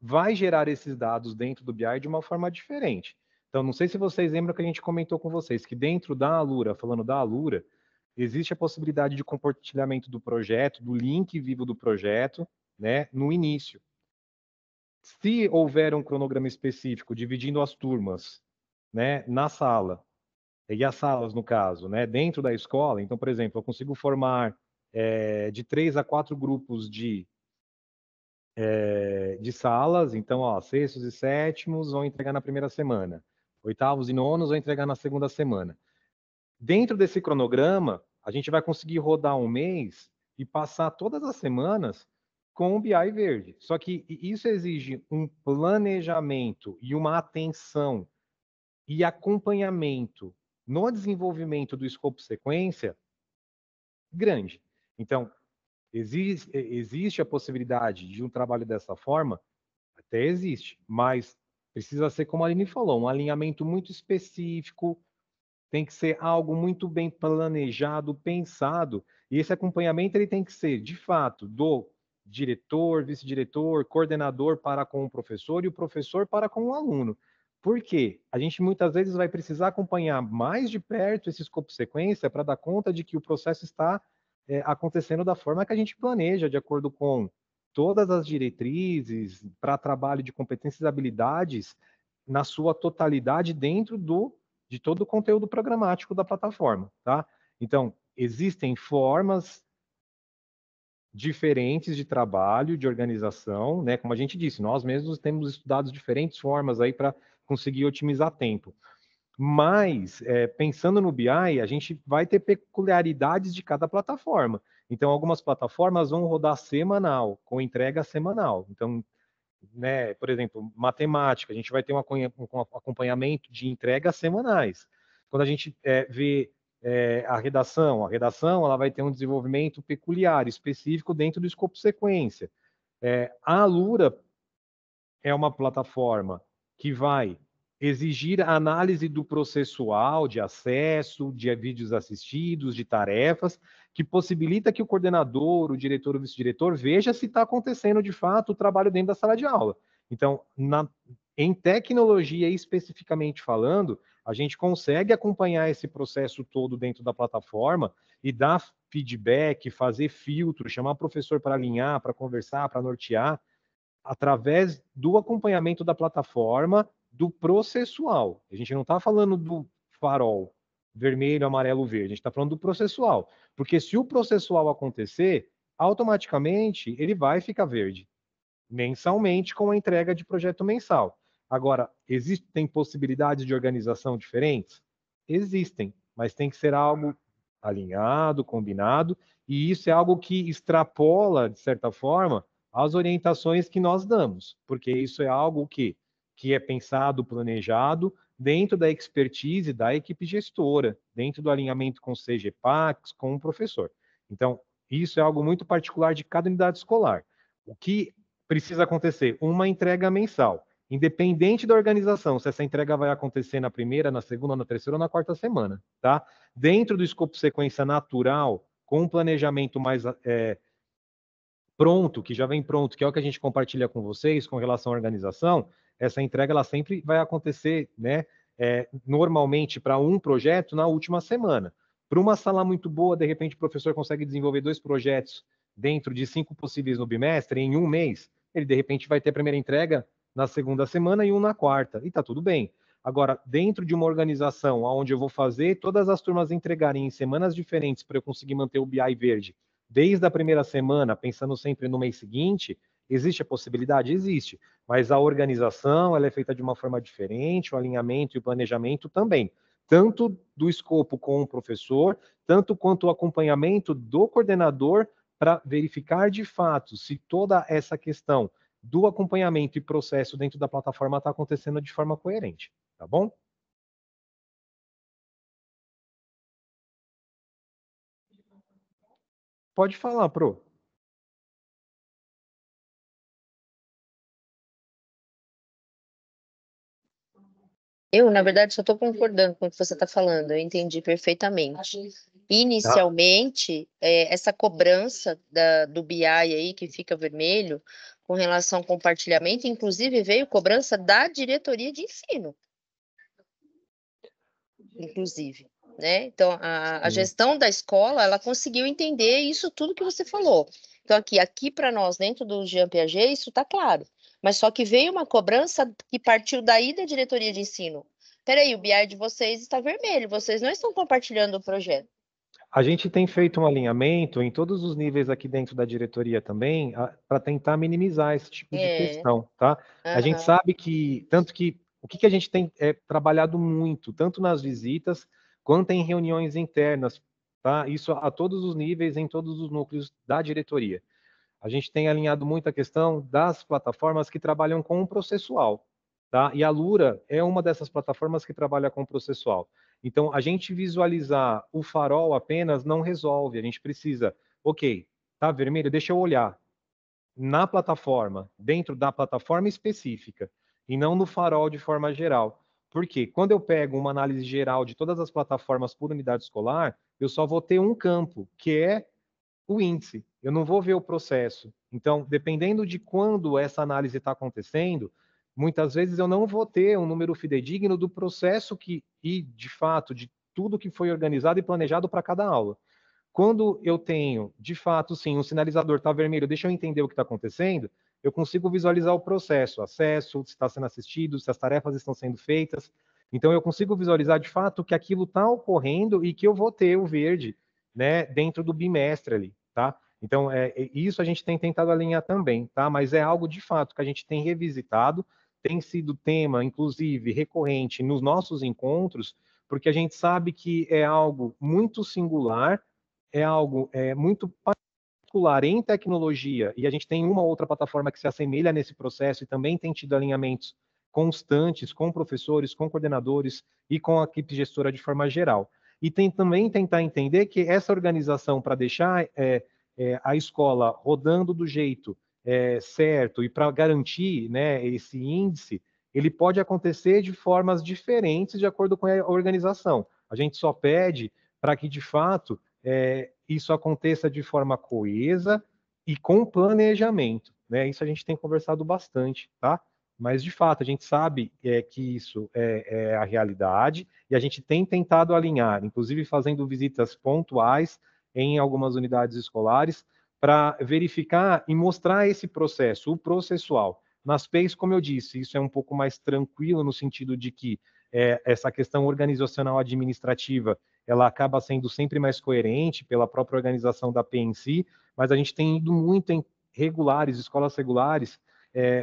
vai gerar esses dados dentro do BI de uma forma diferente. Então, não sei se vocês lembram que a gente comentou com vocês que dentro da Alura, falando da Alura, existe a possibilidade de compartilhamento do projeto, do link vivo do projeto, né, no início. Se houver um cronograma específico dividindo as turmas, né, na sala, e as salas, no caso, né, dentro da escola, então, por exemplo, eu consigo formar de 3 a 4 grupos de salas, então, ó, sextos e sétimos vão entregar na primeira semana, oitavos e nonos vão entregar na segunda semana. Dentro desse cronograma, a gente vai conseguir rodar um mês e passar todas as semanas com o BI verde. Só que isso exige um planejamento e uma atenção e acompanhamento no desenvolvimento do escopo sequência grande. Então, existe a possibilidade de um trabalho dessa forma? Até existe, mas precisa ser, como a Aline falou, um alinhamento muito específico, tem que ser algo muito bem planejado, pensado, e esse acompanhamento ele tem que ser, de fato, do diretor, vice-diretor, coordenador para com o professor e o professor para com o aluno. Por quê? A gente muitas vezes vai precisar acompanhar mais de perto esse escopo sequência para dar conta de que o processo está acontecendo da forma que a gente planeja, de acordo com todas as diretrizes para trabalho de competências e habilidades na sua totalidade dentro de todo o conteúdo programático da plataforma, tá? Então, existem formas diferentes de trabalho, de organização, né? Como a gente disse, nós mesmos temos estudado diferentes formas aí para conseguir otimizar tempo. Mas, pensando no BI, a gente vai ter peculiaridades de cada plataforma. Então, algumas plataformas vão rodar semanal, com entrega semanal. Então, né, por exemplo, matemática, a gente vai ter um acompanhamento de entregas semanais. Quando a gente vê a redação ela vai ter um desenvolvimento peculiar, específico dentro do escopo sequência. A Alura é uma plataforma que vai exigir a análise do processual, de acesso, de vídeos assistidos, de tarefas, que possibilita que o coordenador, o diretor ou o vice-diretor veja se está acontecendo de fato o trabalho dentro da sala de aula. Então, em tecnologia especificamente falando, a gente consegue acompanhar esse processo todo dentro da plataforma e dar feedback, fazer filtro, chamar o professor para alinhar, para conversar, para nortear, através do acompanhamento da plataforma, do processual. A gente não está falando do farol vermelho, amarelo, verde. A gente está falando do processual. Porque se o processual acontecer, automaticamente ele vai ficar verde, mensalmente, com a entrega de projeto mensal. Agora, existem possibilidades de organização diferentes? Existem, mas tem que ser algo alinhado, combinado, e isso é algo que extrapola, de certa forma, as orientações que nós damos, porque isso é algo que é pensado, planejado, dentro da expertise da equipe gestora, dentro do alinhamento com o CGPACs, com o professor. Então, isso é algo muito particular de cada unidade escolar. O que precisa acontecer? Uma entrega mensal, independente da organização, se essa entrega vai acontecer na primeira, na segunda, na terceira ou na quarta semana, tá? Dentro do escopo sequência natural, com um planejamento mais pronto, que já vem pronto, que é o que a gente compartilha com vocês com relação à organização, essa entrega ela sempre vai acontecer, né? Normalmente para um projeto na última semana. Para uma sala muito boa, de repente o professor consegue desenvolver 2 projetos dentro de 5 possíveis no bimestre em um mês. Ele de repente vai ter a primeira entrega na segunda semana e um na quarta, e tá tudo bem. Agora, dentro de uma organização onde eu vou fazer todas as turmas entregarem em semanas diferentes para eu conseguir manter o BI verde, desde a primeira semana, pensando sempre no mês seguinte, existe a possibilidade? Existe. Mas a organização ela é feita de uma forma diferente, o alinhamento e o planejamento também. Tanto do escopo com o professor, tanto quanto o acompanhamento do coordenador para verificar de fato se toda essa questão do acompanhamento e processo dentro da plataforma está acontecendo de forma coerente. Tá bom? Pode falar, Pro. Eu, na verdade, só estou concordando com o que você está falando, eu entendi perfeitamente. Inicialmente, essa cobrança do BI aí, que fica vermelho, com relação ao compartilhamento, inclusive veio cobrança da diretoria de ensino, inclusive, né? Então, a gestão da escola, ela conseguiu entender isso tudo que você falou. Então, aqui para nós, dentro do Jean Piaget, isso está claro. Mas só que veio uma cobrança que partiu daí da diretoria de ensino. Peraí, o BI de vocês está vermelho, vocês não estão compartilhando o projeto. A gente tem feito um alinhamento em todos os níveis aqui dentro da diretoria também, para tentar minimizar esse tipo de questão, tá? A gente sabe que, tanto que, o que a gente tem trabalhado muito, tanto nas visitas, quanto em reuniões internas, tá? Isso a todos os níveis, em todos os núcleos da diretoria. A gente tem alinhado muito a questão das plataformas que trabalham com o processual, tá? E a Lura é uma dessas plataformas que trabalha com o processual. Então, a gente visualizar o farol apenas não resolve. A gente precisa, ok, tá vermelho, deixa eu olhar na plataforma, dentro da plataforma específica, e não no farol de forma geral. Porque quando eu pego uma análise geral de todas as plataformas por unidade escolar, eu só vou ter um campo, que é o índice, eu não vou ver o processo. Então, dependendo de quando essa análise está acontecendo, muitas vezes eu não vou ter um número fidedigno do processo e de fato, de tudo que foi organizado e planejado para cada aula. Quando eu tenho, de fato, sim, um sinalizador está vermelho, deixa eu entender o que está acontecendo, eu consigo visualizar o processo, acesso, se está sendo assistido, se as tarefas estão sendo feitas. Então, eu consigo visualizar, de fato, que aquilo está ocorrendo e que eu vou ter o verde, né, dentro do bimestre ali, tá? Então, isso a gente tem tentado alinhar também, tá? Mas é algo, de fato, que a gente tem revisitado, tem sido tema, inclusive, recorrente nos nossos encontros, porque a gente sabe que é algo muito singular, é algo muito particular em tecnologia, e a gente tem uma outra plataforma que se assemelha nesse processo e também tem tido alinhamentos constantes com professores, com coordenadores e com a equipe gestora de forma geral. E tem também tentar entender que essa organização para deixar a escola rodando do jeito certo e para garantir, né, esse índice, ele pode acontecer de formas diferentes de acordo com a organização. A gente só pede para que, de fato, isso aconteça de forma coesa e com planejamento, né? Isso a gente tem conversado bastante, tá? Mas, de fato, a gente sabe que isso é a realidade e a gente tem tentado alinhar, inclusive fazendo visitas pontuais em algumas unidades escolares, para verificar e mostrar esse processo, o processual. Nas PEIs, como eu disse, isso é um pouco mais tranquilo no sentido de que essa questão organizacional administrativa ela acaba sendo sempre mais coerente pela própria organização da PEI em si, mas a gente tem ido muito em regulares, escolas regulares,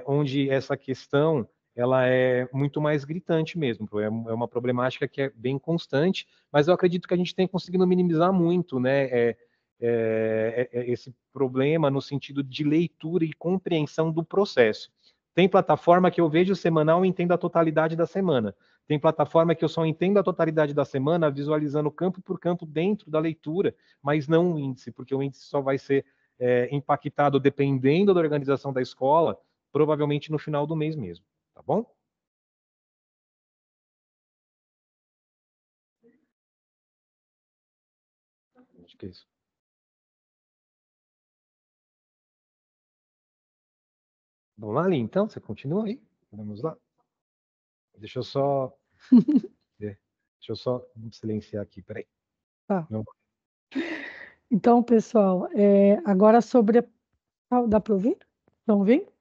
onde essa questão ela é muito mais gritante mesmo, é uma problemática que é bem constante, mas eu acredito que a gente tem conseguido minimizar muito, né, esse problema no sentido de leitura e compreensão do processo. Tem plataforma que eu vejo semanal e entendo a totalidade da semana. Tem plataforma que eu só entendo a totalidade da semana visualizando campo por campo dentro da leitura, mas não o índice, porque o índice só vai ser impactado dependendo da organização da escola, provavelmente no final do mês mesmo, tá bom? Acho que é isso. Vamos lá, Ali, então? Você continua aí? Vamos lá. Deixa eu só... Deixa eu só silenciar aqui, peraí. Tá. Não. Então, pessoal, agora sobre dá para ouvir? Estão ouvindo?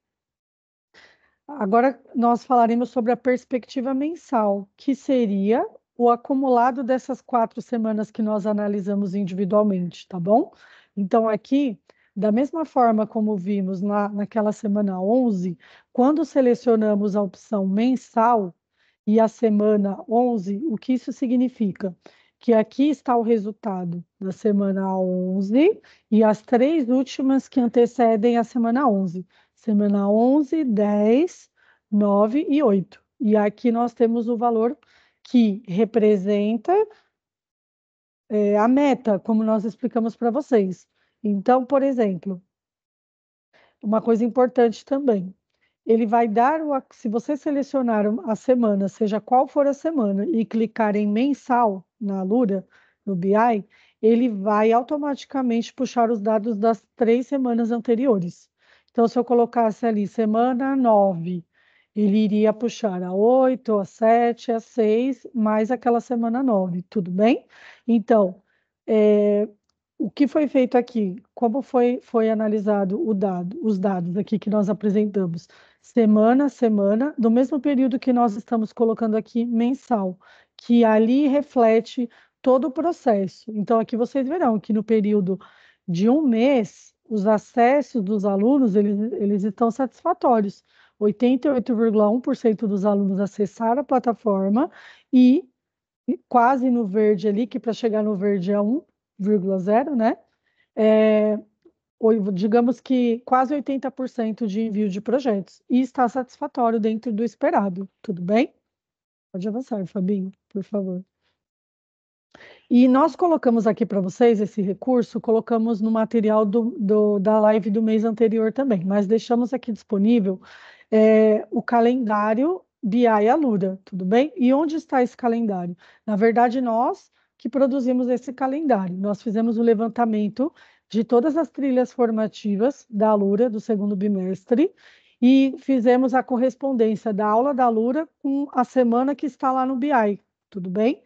Agora nós falaremos sobre a perspectiva mensal, que seria o acumulado dessas 4 semanas que nós analisamos individualmente, tá bom? Então, aqui, da mesma forma como vimos naquela semana 11, quando selecionamos a opção mensal e a semana 11, o que isso significa? Que aqui está o resultado da semana 11 e as 3 últimas que antecedem a semana 11. Semana 11, 10, 9 e 8. E aqui nós temos o valor que representa a meta, como nós explicamos para vocês. Então, por exemplo, uma coisa importante também. ele vai dar, se você selecionar a semana, seja qual for a semana, e clicar em mensal na Alura, no BI, ele vai automaticamente puxar os dados das 3 semanas anteriores. Então, se eu colocasse ali semana 9, ele iria puxar a 8, a 7, a 6, mais aquela semana 9, tudo bem? Então, o que foi feito aqui? Como foi analisado os dados aqui que nós apresentamos? Semana a semana, do mesmo período que nós estamos colocando aqui mensal, que ali reflete todo o processo. Então, aqui vocês verão que no período de um mês, os acessos dos alunos, eles estão satisfatórios. 88,1% dos alunos acessaram a plataforma e quase no verde ali, que para chegar no verde é 1,0, né? Digamos que quase 80% de envio de projetos. E está satisfatório dentro do esperado. Tudo bem? Pode avançar, Fabinho, por favor. E nós colocamos aqui para vocês esse recurso, colocamos no material da live do mês anterior também, mas deixamos aqui disponível o calendário BI Alura, tudo bem? E onde está esse calendário? Na verdade, nós que produzimos esse calendário. Nós fizemos o levantamento de todas as trilhas formativas da Alura, do segundo bimestre, e fizemos a correspondência da aula da Alura com a semana que está lá no BI, tudo bem?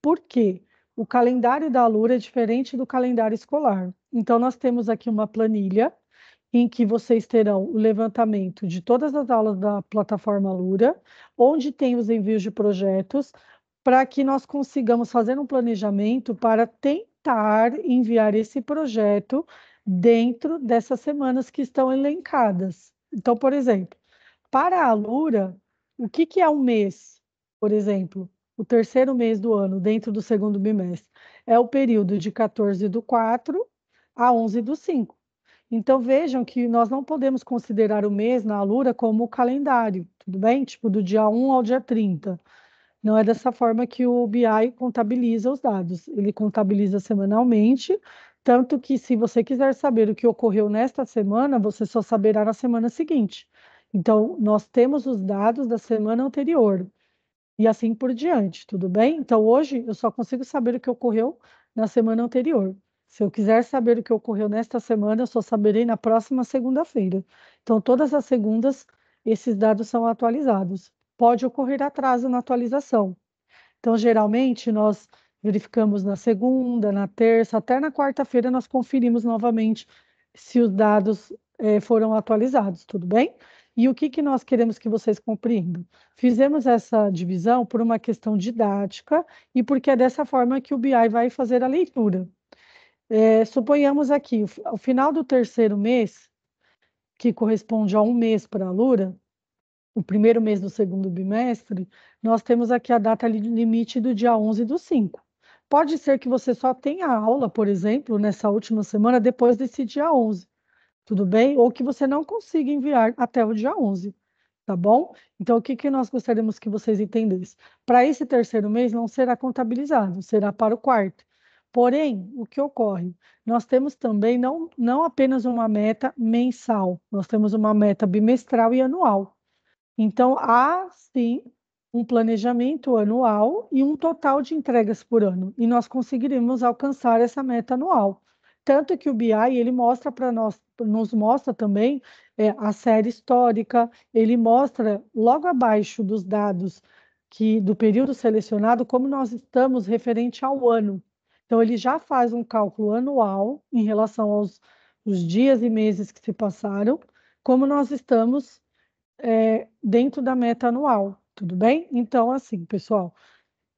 Por quê? O calendário da Alura é diferente do calendário escolar. Então, nós temos aqui uma planilha em que vocês terão o levantamento de todas as aulas da plataforma Alura, onde tem os envios de projetos, para que nós consigamos fazer um planejamento para tentar enviar esse projeto dentro dessas semanas que estão elencadas. Então, por exemplo, para a Alura, o que é um mês, por exemplo? O terceiro mês do ano, dentro do segundo bimestre, é o período de 14/4 a 11/5. Então, vejam que nós não podemos considerar o mês na Alura como o calendário, tudo bem? Tipo, do dia 1 ao dia 30. Não é dessa forma que o BI contabiliza os dados. Ele contabiliza semanalmente, tanto que se você quiser saber o que ocorreu nesta semana, você só saberá na semana seguinte. Então, nós temos os dados da semana anterior e assim por diante, tudo bem? Então, hoje eu só consigo saber o que ocorreu na semana anterior. Se eu quiser saber o que ocorreu nesta semana, eu só saberei na próxima segunda-feira. Então, todas as segundas, esses dados são atualizados. Pode ocorrer atraso na atualização. Então, geralmente, nós verificamos na segunda, na terça, até na quarta-feira, nós conferimos novamente se os dados foram atualizados, tudo bem? E o que nós queremos que vocês compreendam? Fizemos essa divisão por uma questão didática e porque é dessa forma que o BI vai fazer a leitura. Suponhamos aqui, ao final do terceiro mês, que corresponde a um mês para a Alura, o primeiro mês do segundo bimestre, nós temos aqui a data limite do dia 11/5. Pode ser que você só tenha aula, por exemplo, nessa última semana, depois desse dia 11, tudo bem? Ou que você não consiga enviar até o dia 11, tá bom? Então, o que nós gostaríamos que vocês entendessem? Para esse terceiro mês, não será contabilizado, será para o quarto. Porém, o que ocorre? Nós temos também não apenas uma meta mensal, nós temos uma meta bimestral e anual. Então, há sim um planejamento anual e um total de entregas por ano, e nós conseguiremos alcançar essa meta anual. Tanto que o BI, ele mostra para nós, nos mostra também a série histórica, ele mostra logo abaixo dos dados do período selecionado, como nós estamos referente ao ano. Então, ele já faz um cálculo anual em relação aos os dias e meses que se passaram, como nós estamos dentro da meta anual, tudo bem? Então, assim, pessoal,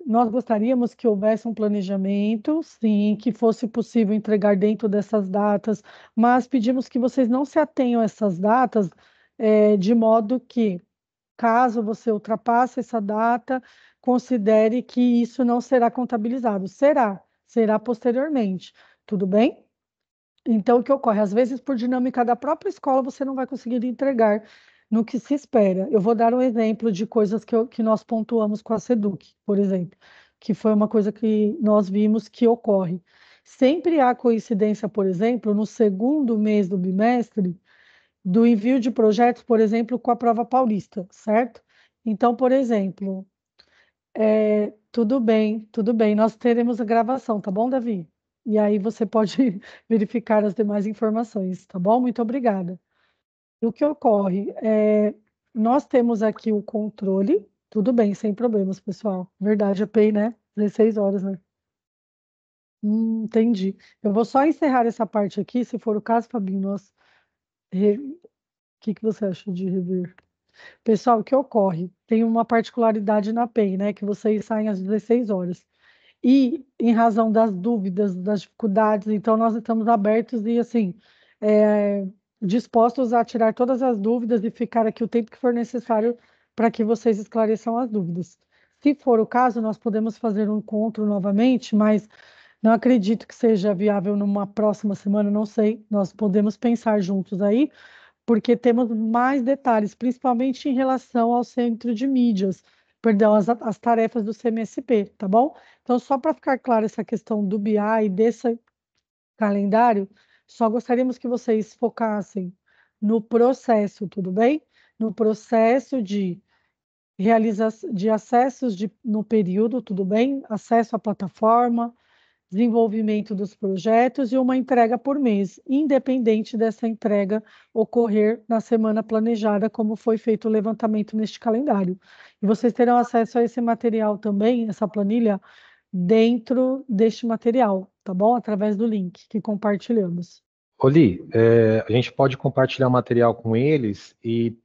nós gostaríamos que houvesse um planejamento, sim, que fosse possível entregar dentro dessas datas, mas pedimos que vocês não se atenham a essas datas, de modo que, caso você ultrapasse essa data, considere que isso não será contabilizado. Será posteriormente, tudo bem? Então, o que ocorre? Às vezes, por dinâmica da própria escola, você não vai conseguir entregar no que se espera. Eu vou dar um exemplo de coisas que nós pontuamos com a SEDUC, por exemplo, que foi uma coisa que nós vimos que ocorre. Sempre há coincidência, por exemplo, no segundo mês do bimestre, do envio de projetos, por exemplo, com a prova paulista, certo? Então, por exemplo, tudo bem, nós teremos a gravação, tá bom, Davi? E aí você pode verificar as demais informações, tá bom? Muito obrigada. E o que ocorre? Nós temos aqui o controle, tudo bem, sem problemas, pessoal. Verdade, a API, né? 16 horas, né? Entendi. Eu vou só encerrar essa parte aqui, se for o caso, Fabinho, nós... O que você acha de rever? Pessoal, o que ocorre? Tem uma particularidade na API, né? Que vocês saem às 16 horas. E, em razão das dúvidas, das dificuldades, então nós estamos abertos e, assim, dispostos a tirar todas as dúvidas e ficar aqui o tempo que for necessário para que vocês esclareçam as dúvidas. Se for o caso, nós podemos fazer um encontro novamente, mas não acredito que seja viável numa próxima semana, não sei. Nós podemos pensar juntos aí, porque temos mais detalhes, principalmente em relação ao centro de mídias, perdão, as tarefas do CMSP, tá bom? Então, só para ficar claro essa questão do BI e desse calendário, só gostaríamos que vocês focassem no processo, tudo bem? No processo de realização de acessos no período, tudo bem? Acesso à plataforma, desenvolvimento dos projetos e uma entrega por mês, independente dessa entrega ocorrer na semana planejada, como foi feito o levantamento neste calendário. E vocês terão acesso a esse material também, essa planilha, dentro deste material, tá bom? Através do link que compartilhamos. Oli, a gente pode compartilhar material com eles e,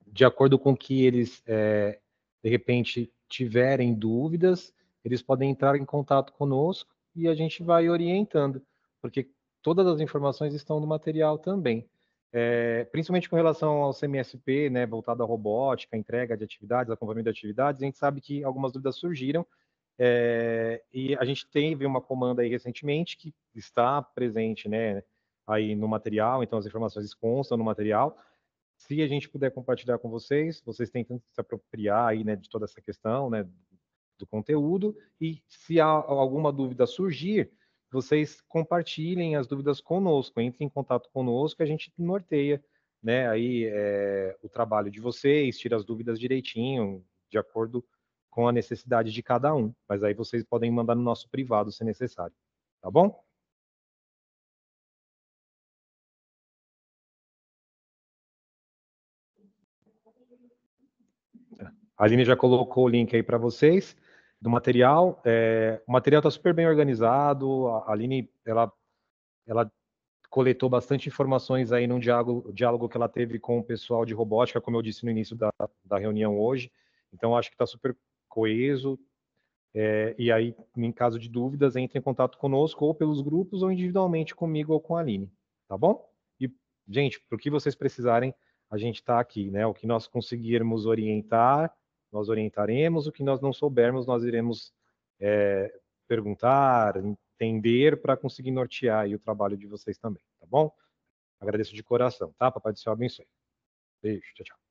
de acordo com que eles, de repente, tiverem dúvidas, eles podem entrar em contato conosco e a gente vai orientando, porque todas as informações estão no material também. Principalmente com relação ao CMSP, né, voltado à robótica, entrega de atividades, acompanhamento de atividades, a gente sabe que algumas dúvidas surgiram, e a gente teve uma comanda aí recentemente que está presente, né, aí no material, então as informações constam no material. Se a gente puder compartilhar com vocês, vocês tentam se apropriar aí, né, de toda essa questão, né, do conteúdo, e se há alguma dúvida surgir, vocês compartilhem as dúvidas conosco, entrem em contato conosco, a gente norteia, né, aí o trabalho de vocês, tira as dúvidas direitinho, de acordo com a necessidade de cada um. Mas aí vocês podem mandar no nosso privado, se necessário. Tá bom? A Aline já colocou o link aí para vocês do material. O material está super bem organizado. A Aline, ela coletou bastante informações aí num diálogo que ela teve com o pessoal de robótica, como eu disse no início da reunião hoje. Então, acho que está super coeso. E aí, em caso de dúvidas, entre em contato conosco, ou pelos grupos, ou individualmente comigo ou com a Aline. Tá bom? E, gente, para o que vocês precisarem, a gente está aqui, né? O que nós conseguirmos orientar, nós orientaremos. O que nós não soubermos, nós iremos perguntar, entender, para conseguir nortear aí o trabalho de vocês também, tá bom? Agradeço de coração, tá? Papai do Céu abençoe. Beijo, tchau, tchau.